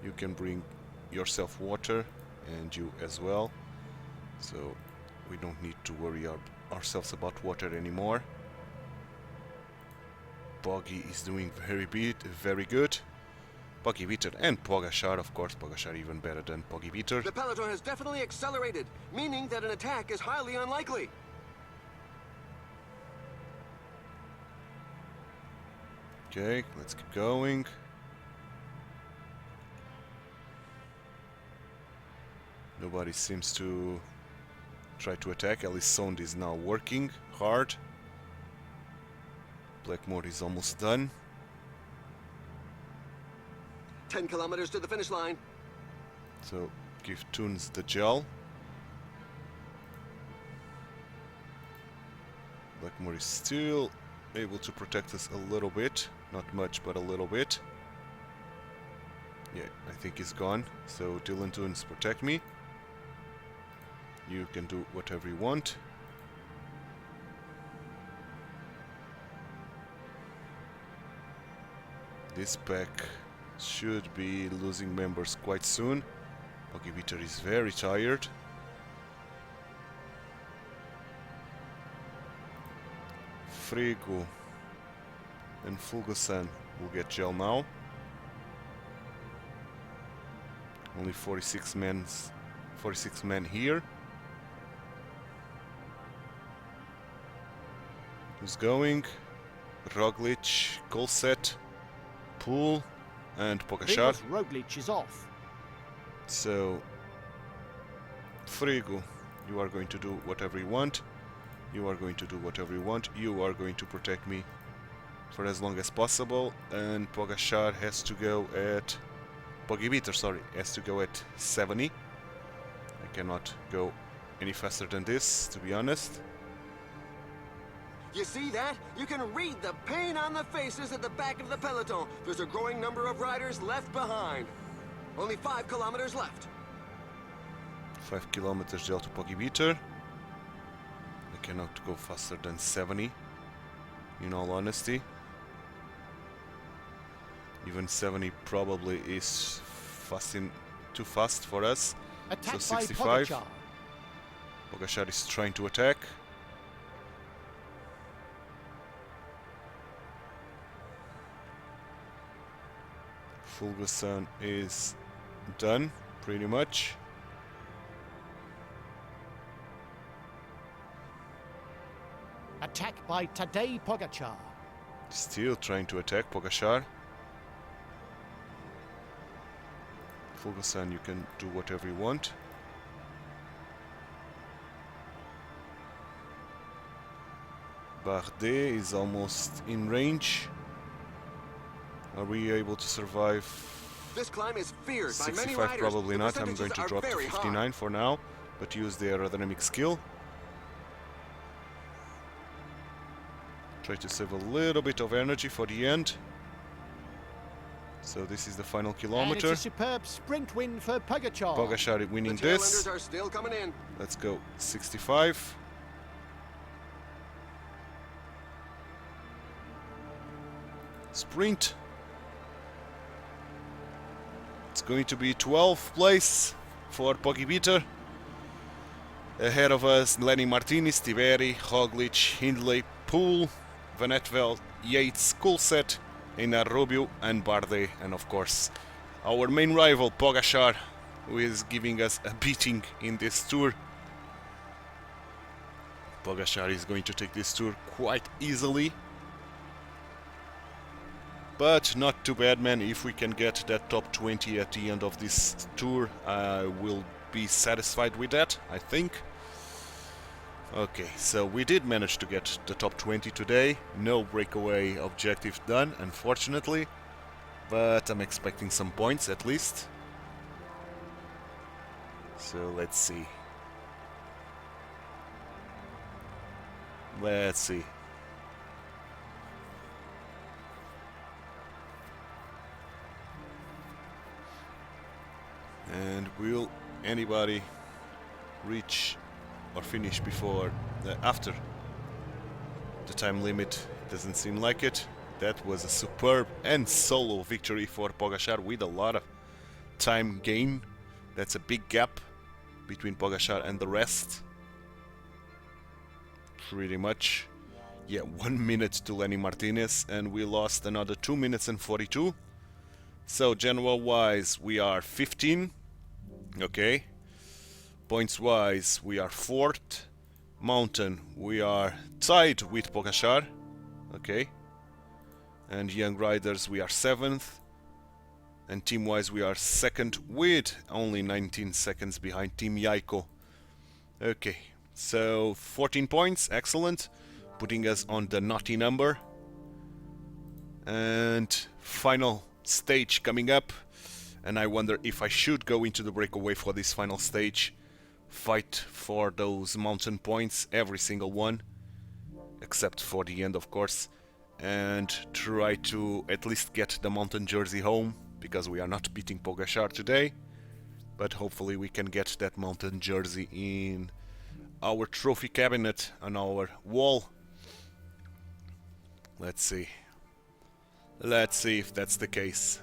You can bring yourself water, and you as well. So we don't need to worry ourselves about water anymore. Poggy is doing very good. Pogibeater and Pogacar, of course. Pogacar even better than Pogibeater. The peloton has definitely accelerated, meaning that an attack is highly unlikely. Okay, let's keep going. Nobody seems to try to attack. Alisonde is now working hard. Blackmore is almost done. 10 kilometers to the finish line. So give Toons the gel. Blackmore is still able to protect us a little bit. Not much, but a little bit. Yeah, I think he's gone. So Dylan Toons, protect me. You can do whatever you want. This pack should be losing members quite soon. Pogibeater is very tired. Frigo and Fulgosan will get gel now. Only 46 men here. Who's going? Roglic, Colset, Pool, and Pogacar. Roglic is off. So, Frigo, you are going to do whatever you want. You are going to do whatever you want. You are going to protect me for as long as possible. And Pogacar has to go at... Pogibeater, sorry, has to go at 70. I cannot go any faster than this, to be honest. You see that? You can read the pain on the faces at the back of the peloton. There's a growing number of riders left behind. Only 5 kilometers left. 5 kilometers gel to Pogibeater. I cannot go faster than 70, in all honesty. Even 70 probably is too fast for us. Attack So by 65. Pogacar. Pogacar is trying to attack. Fulgosan is done, pretty much. Attack by Tadej Pogacar. Still trying to attack Pogacar. Fulgosan, you can do whatever you want. Bardet is almost in range. Are we able to survive? This climb is feared by many 65 riders. probably The not. I'm percentages going to are drop to very high. 59 for now, but use the aerodynamic skill. Try to save a little bit of energy for the end. So this is the final And kilometer. it's a superb sprint win for Pogacar. Pogacar winning The this. tailenders are still coming in. Let's go 65. Sprint. It's going to be 12th place for Pogibeater. Ahead of us, Lenny Martinez, Tiberi, Roglic, Hindley, Poole, Van Aert, Yates, Coulthard, Einar Rubio and Bardet, and of course our main rival Pogacar, who is giving us a beating in this tour. Pogacar is going to take this tour quite easily. But not too bad, man. If we can get that top 20 at the end of this tour, I will be satisfied with that, I think. Okay, so we did manage to get the top 20 today. No breakaway objective done, unfortunately. But I'm expecting some points at least. So let's see. Let's see. And will anybody reach or finish before after the time limit? Doesn't seem like it. That was a superb and solo victory for Pogacar with a lot of time gain. That's a big gap between Pogacar and the rest. Pretty much. Yeah, 1 minute to Lenny Martinez, and we lost another 2 minutes and 42. So general wise we are 15. Okay. Points wise we are 4th. Mountain we are tied with Pogacar. Okay. And young riders we are 7th. And team wise we are 2nd with only 19 seconds behind Team Yaiko. Okay. So 14 points, excellent. Putting us on the naughty number. And final stage coming up. And I wonder if I should go into the breakaway for this final stage. Fight for those mountain points, every single one. Except for the end, of course. And try to at least get the mountain jersey home. Because we are not beating Pogacar today. But hopefully we can get that mountain jersey in our trophy cabinet on our wall. Let's see. Let's see if that's the case.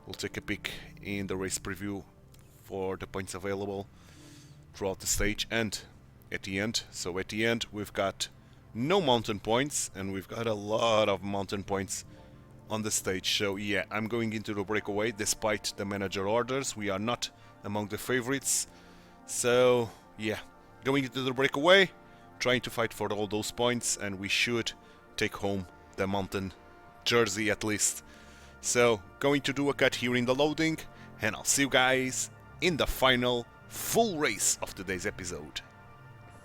We'll take a peek in the race preview for the points available throughout the stage and at the end. So at the end we've got no mountain points and we've got a lot of mountain points on the stage. So yeah, I'm going into the breakaway despite the manager orders. We are not among the favorites. So yeah, going into the breakaway, trying to fight for all those points, and we should take home the mountain jersey at least. So going to do a cut here in the loading, and I'll see you guys in the final full race of today's episode.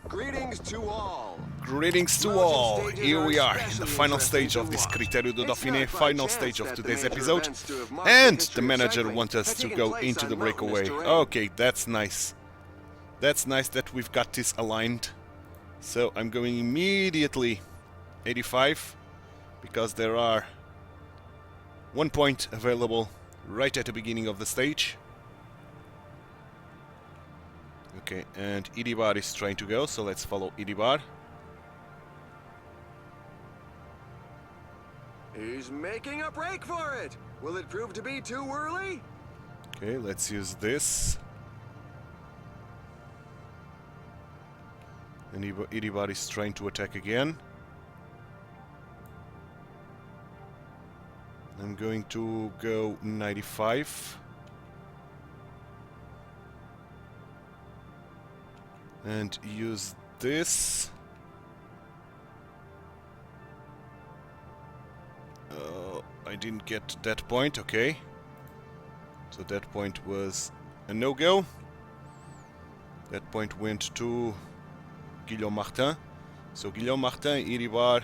Greetings to all. Greetings to all. Here we are in the final stage of this Criterium du Dauphine, final stage of today's episode. And the manager wants us to go into the breakaway. Okay, that's nice. That's nice that we've got this aligned. So I'm going immediately 85 because there are 1 point available right at the beginning of the stage. Okay, and Idibar is trying to go, so let's follow Idibar. He's making a break for it. Will it prove to be too early? Okay, let's use this. And Idibar is trying to attack again. I'm going to go 95. And use this. I didn't get that point, okay. So that point was a no-go. That point went to Guillaume Martin. So Guillaume Martin, Iribar,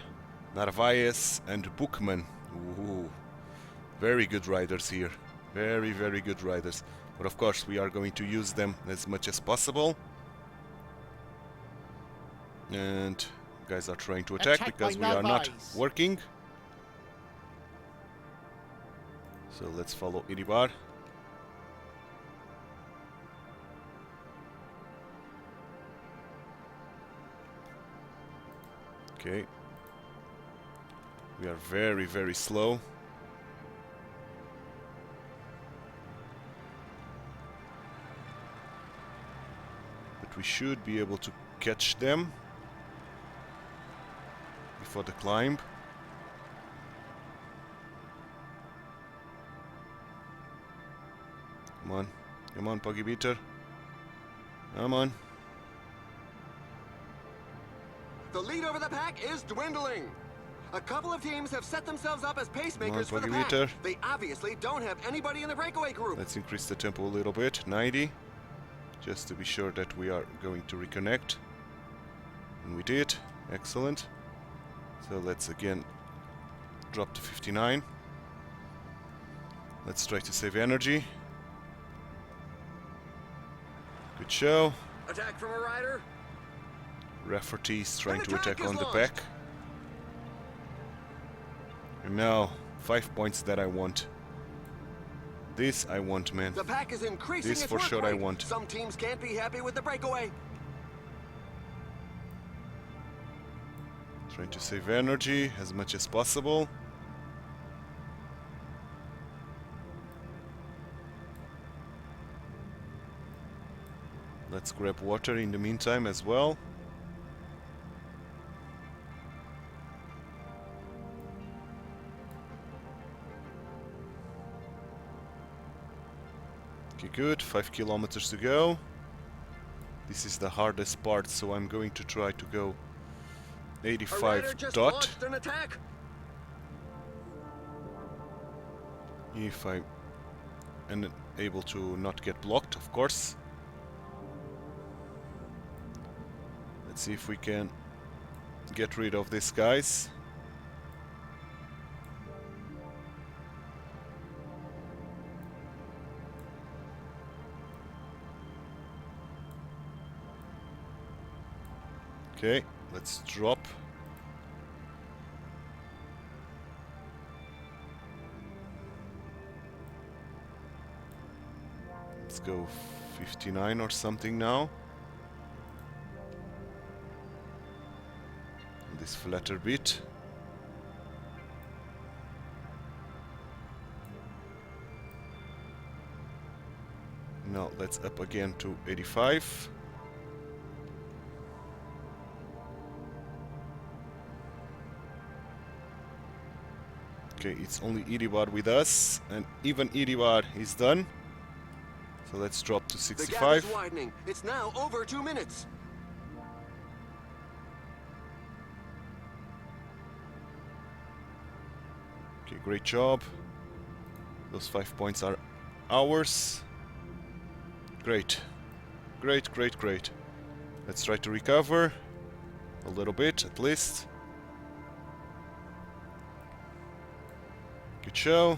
Narvaez and Bookman. Ooh, very good riders here. Very, very good riders. But of course we are going to use them as much as possible. And guys are trying to attack because we are not working. So let's follow Iribar. Okay. We are very, very slow. But we should be able to catch them before the climb. Come on. Come on, Pogibeater. Come on. The lead over the pack is dwindling. A couple of teams have set themselves up as pacemakers for the pack. Pogibeater. They obviously don't have anybody in the breakaway group. Let's increase the tempo a little bit. 90. Just to be sure that we are going to reconnect. And we did. Excellent. So let's again drop to 59. Let's try to save energy. Good show. Attack from a rider. Rafferty is trying An to attack attack is on the launched. back. And now 5 points that I want. This I want, man. The pack is increasing This its for work sure I rate. want. Some teams can't be happy with the breakaway. Trying to save energy as much as possible. Let's grab water in the meantime as well. Okay, good. 5 kilometers to go. This is the hardest part, so I'm going to try to go A rider 85 just dot. launched an attack. If I am able to not get blocked, of course. Let's see if we can get rid of these guys. Okay, let's drop. Let's go 59 or something now. This flatter bit. Now let's up again to 85. Okay, it's only Iribar with us, and even Iribar is done. So let's drop to 65. The gap is widening. It's now over 2 minutes. Okay, great job. Those 5 points are ours. Great. Great, great, great. Let's try to recover. A little bit, at least. Good show.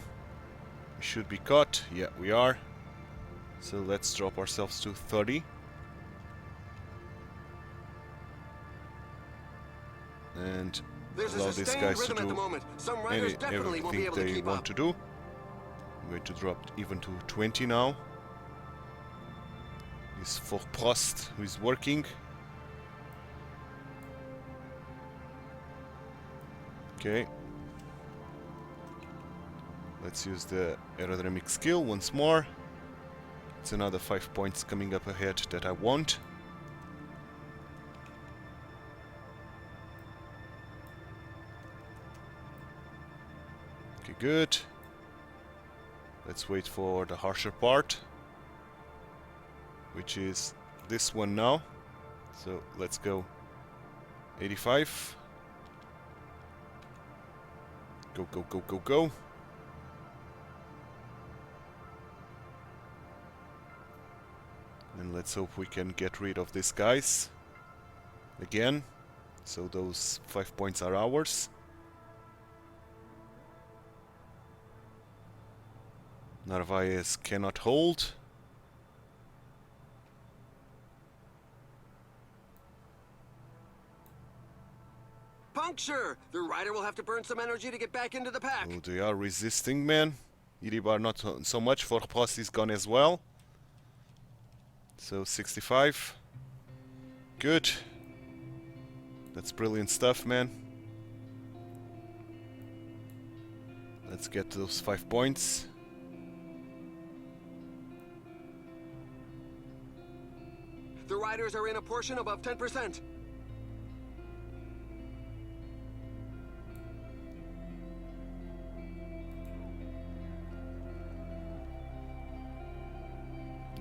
We should be caught. Yeah, we are. So let's drop ourselves to 30. And There's allow a these sustained guys to rhythm at the do moment. Some riders definitely won't be everything able to they keep want up. to do. I'm going to drop even to 20 now. This Forpost who is working. Okay. Let's use the aerodynamic skill once more. It's another 5 points coming up ahead that I want. Okay, good. Let's wait for the harsher part, which is this one now. So let's go 85. Go, go, go, go, go. And let's hope we can get rid of these guys again. So those 5 points are ours. Narvaez cannot hold. Puncture! The rider will have to burn some energy to get back into the pack. Oh, they are resisting, man. Iribar not so much. Forpost is gone as well. So 65. Good. That's brilliant stuff, man. Let's get those 5 points. The riders are in a portion above 10%.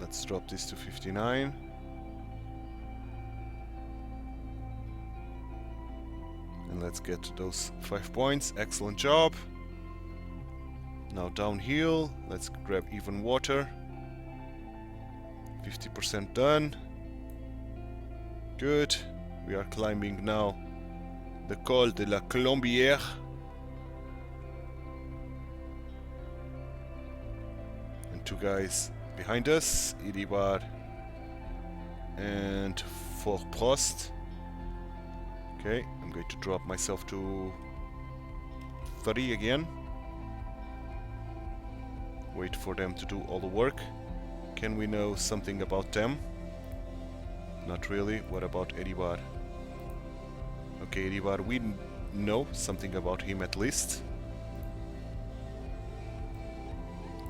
Let's drop this to 59. And let's get those 5 points. Excellent job. Now downhill. Let's grab even water. 50% done. Good. We are climbing now the Col de la Colombière. And 2 guys behind us, Iribar and Forpost. Okay, I'm going to drop myself to 30 again. Wait for them to do all the work. Can we know something about them? Not really. What about Iribar? Okay, Iribar, we know something about him at least.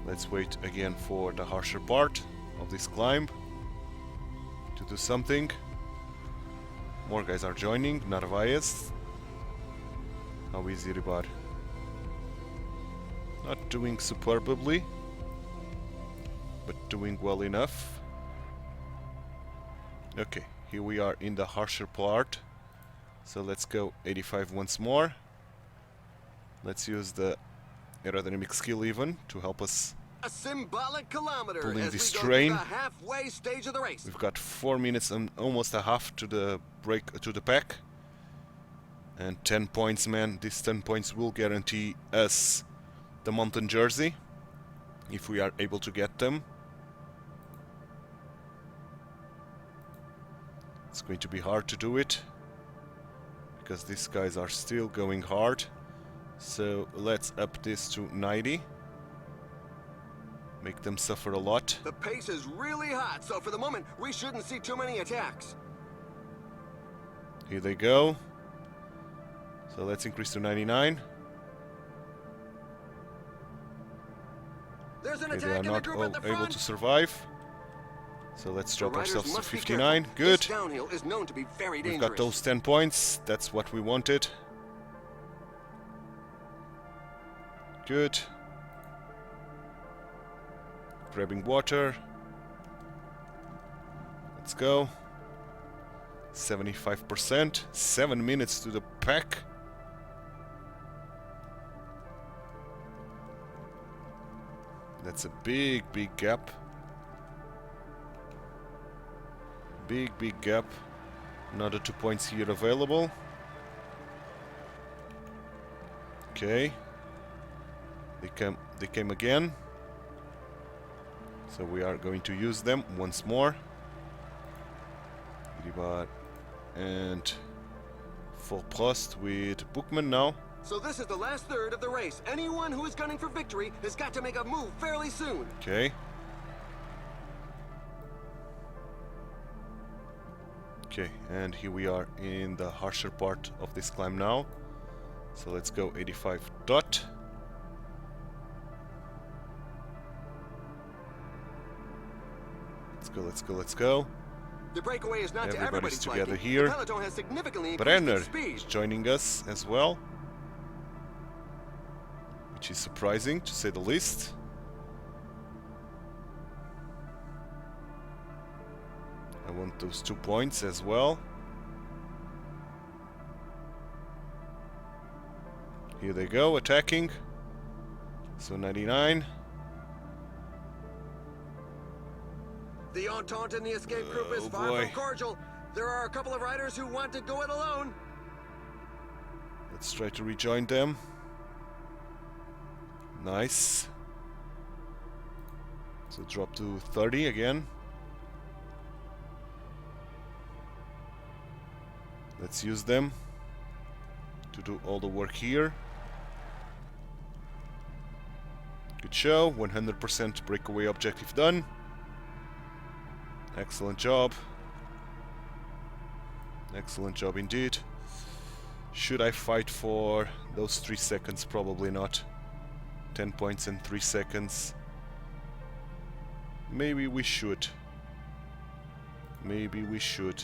Let's wait again for the harsher part of this climb to do something. More guys are joining. Narvaez. How is Iribar? Not doing superbly, but doing well enough. Okay, here we are in the harsher part. So let's go 85 once more. Let's use the aerodynamic skill even to help us. A symbolic kilometer Pulling as this we go train. through the halfway stage of the race. We've got 4 minutes and almost a half to the break to the pack. And 10 points, man. These 10 points will guarantee us the mountain jersey if we are able to get them. It's going to be hard to do it. because these guys are still going hard. So let's up this to 90. Make them suffer a lot. The pace is really hot, so for the moment, we shouldn't see too many attacks. Here they go. So let's increase to 99. There's an Okay, they attack are in the not group all at the able front. to survive. So let's The drop riders ourselves to must be 59. careful. Good. This downhill is known to be very We've dangerous. got those 10 points. That's what we wanted. Good. Grabbing water. Let's go. 75%. 7 minutes to the pack. That's a big, big gap. Big, big gap. Another 2 points here available. Okay. They came again. So we are going to use them once more. And full Prost with Bookman now. So this is the last third of the race. Anyone who is gunning for victory has got to make a move fairly soon. Okay. Okay, and here we are in the harsher part of this climb now. So let's go 85 dot. Let's go, let's go, let's go. The breakaway is not to Everybody's everybody's together liking. here. The peloton has significantly increased Brenner its speed. is joining us as well, which is surprising to say the least. I want those 2 points as well. Here they go, attacking. So 99. The Entente in the escape group is Oh, far boy. from cordial. There are a couple of riders who want to go it alone. Let's try to rejoin them. Nice. So drop to 30 again. Let's use them to do all the work here. Good show. 100% breakaway objective done. Excellent job. Excellent job indeed. Should I fight for those 3 seconds? Probably not. 10 points in 3 seconds. Maybe we should. Maybe we should.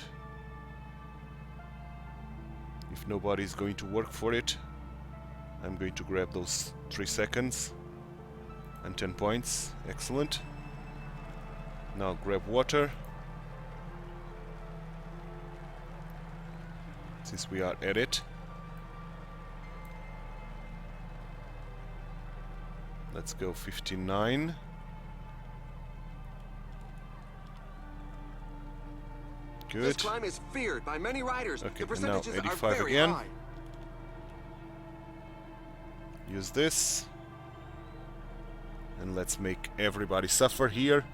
If nobody's going to work for it, I'm going to grab those 3 seconds and 10 points. Excellent. Now grab water. Since we are at it. Let's go 59. Good. This climb is feared by many riders. Okay, The and now percentages are 85 very again. high. Use this. And let's make everybody suffer here.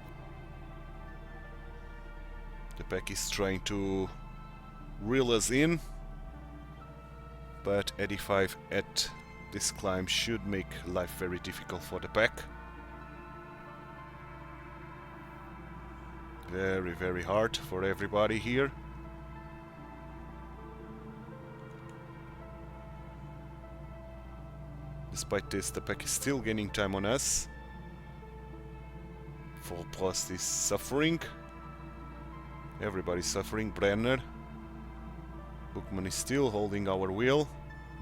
The pack is trying to reel us in. But 85 at this climb should make life very difficult for the pack. Very, very hard for everybody here. Despite this, the pack is still gaining time on us. Full Prost is suffering. Everybody's suffering. Brenner. Bookman is still holding our wheel.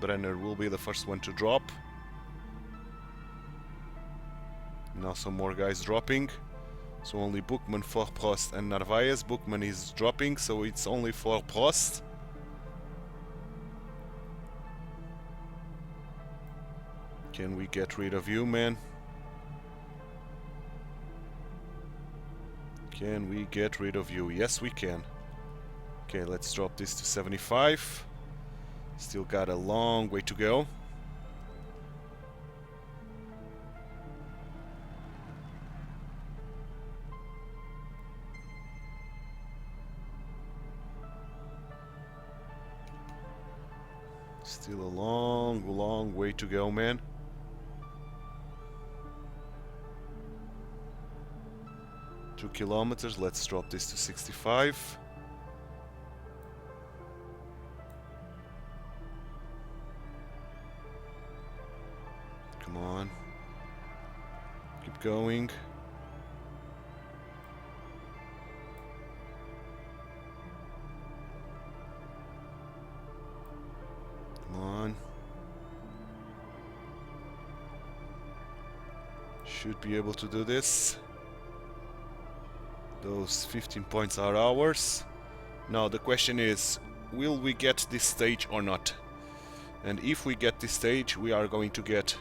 Brenner will be the first one to drop. Now some more guys dropping. So only Bookman, Prost and Narvaez. Bookman is dropping, so it's only Prost. Can we get rid of you, man? Can we get rid of you? Yes, we can. Okay, let's drop this to 75. Still got a long way to go. Still a long, long way to go, man. Two kilometers. Let's drop this to 65. Come on. Keep going. Come on. Should be able to do this. Those 15 points are ours. Now the question is, will we get this stage or not? And if we get this stage, we are going to get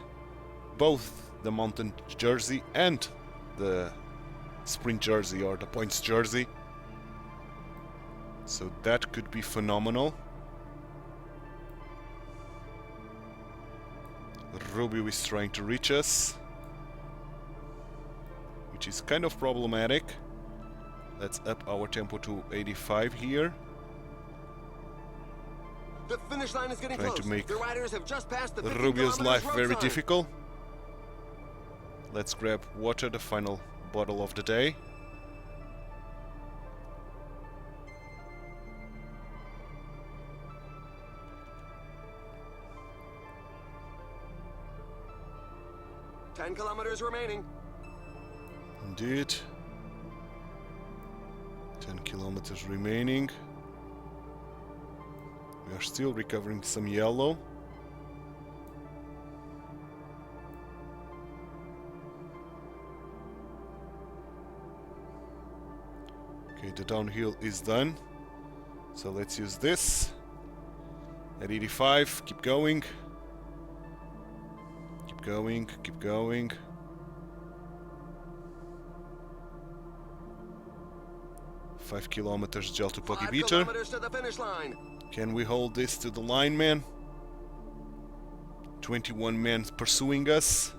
both the mountain jersey and the sprint jersey or the points jersey. So that could be phenomenal. Rubio is trying to reach us, which is kind of problematic. Let's up our tempo to 85 here. The finish line is getting Trying close. to make The riders have just passed the 15 Rubio's kilometers life road very sign. difficult. Let's grab water, the final bottle of the day. Ten kilometers remaining. Indeed. 10 kilometers remaining. We are still recovering some yellow. Okay, the downhill is done. So let's use this. At 85, keep going. Keep going, keep going. Five kilometers, Titular 5 Pogibeater. kilometers to the finish line. Can we hold this to the line, man? 21 men pursuing us,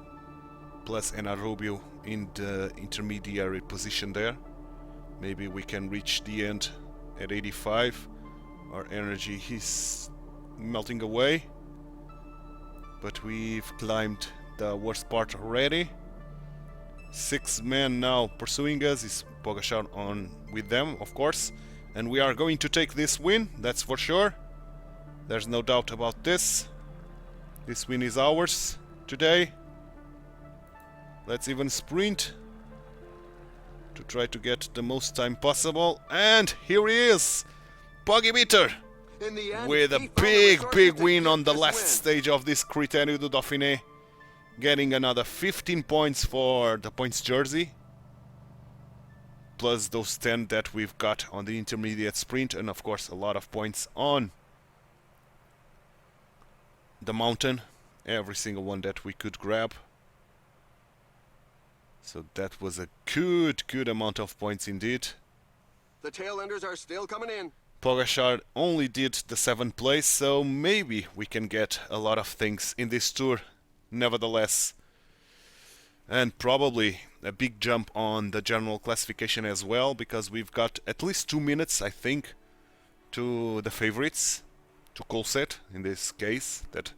plus Rubio in the intermediary position there. Maybe we can reach the end at 85. Our energy is melting away, but we've climbed the worst part already. 6 men now pursuing us. Is Pogacar on with them, of course, and we are going to take this win, that's for sure. There's no doubt about this. This win is ours today. Let's even sprint to try to get the most time possible. And here he is, Pogibeater, In the end, with a he found the big resources to win get on the this last win. stage of this Criterium du Dauphine, getting another 15 points for the points jersey, plus those 10 that we've got on the intermediate sprint, and of course a lot of points on the mountain, every single one that we could grab. So that was a good amount of points indeed. The tail enders are still coming in. Pogacar only did the 7th place, so maybe we can get a lot of things in this tour nevertheless. And probably a big jump on the general classification as well, because we've got at least 2 minutes, I think, to the favorites, to Colset in this case, that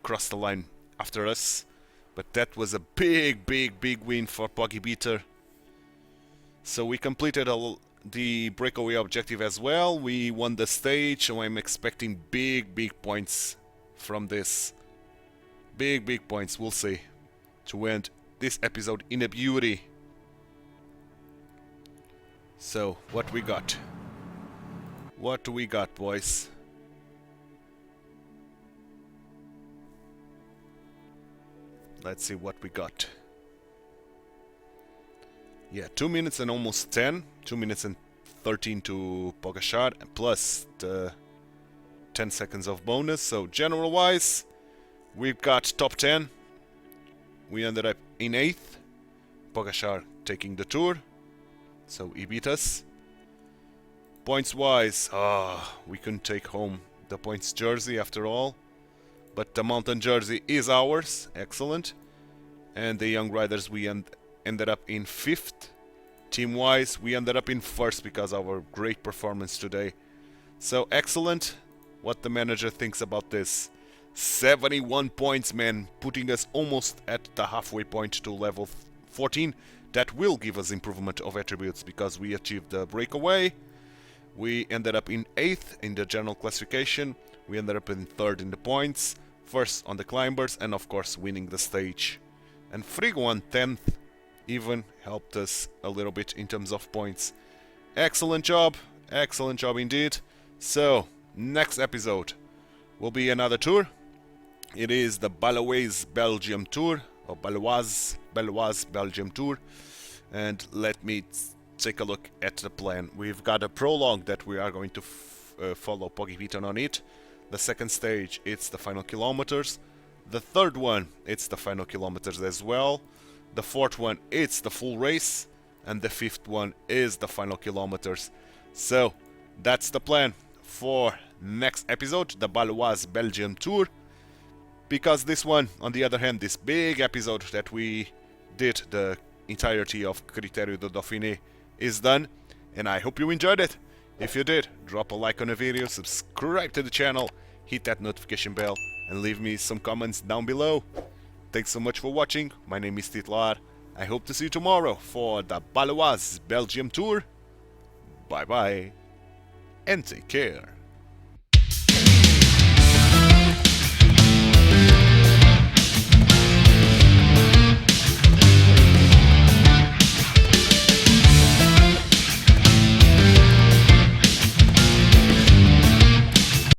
crossed the line after us. But that was a big win for Pogibeater. So we completed the breakaway objective as well. We won the stage, so I'm expecting big points from this. Big points, we'll see, to end this episode in a beauty. So, what we got? What do we got, boys? Let's see what we got. Yeah, 2 minutes and almost 10. 2 minutes and 13 to Pogacar, plus the 10 seconds of bonus. So, general-wise, we've got top 10. We ended up in 8th. Pogacar taking the tour, so he beat us. Points-wise, we couldn't take home the points jersey after all. But the mountain jersey is ours, excellent. And the young riders, we ended up in 5th. Team-wise, we ended up in 1st because of our great performance today. So excellent. what the manager thinks about this. 71 points, man, putting us almost at the halfway point to level 14. That will give us improvement of attributes because we achieved the breakaway. We ended up in 8th in the general classification. We ended up in 3rd in the points, 1st on the climbers, and of course winning the stage. And Frigo on 10th even helped us a little bit in terms of points. Excellent job indeed. So, next episode will be another tour. It is the Baloise Belgium tour, or Baloise Belgium tour. And let me take a look at the plan. We've got a prologue that we are going to follow Pogibeater on it. The second stage, it's the final kilometers. The third one, it's the final kilometers as well. The fourth one, it's the full race. And the fifth one is the final kilometers. So, that's the plan for next episode, the Baloise Belgium tour. Because this one, on the other hand, this big episode that we did, the entirety of Criterium du Dauphine, is done. And I hope you enjoyed it. If you did, drop a like on the video, subscribe to the channel, hit that notification bell, and leave me some comments down below. Thanks so much for watching. My name is Titular. I hope to see you tomorrow for the Baloise Belgium tour. Bye bye, and take care.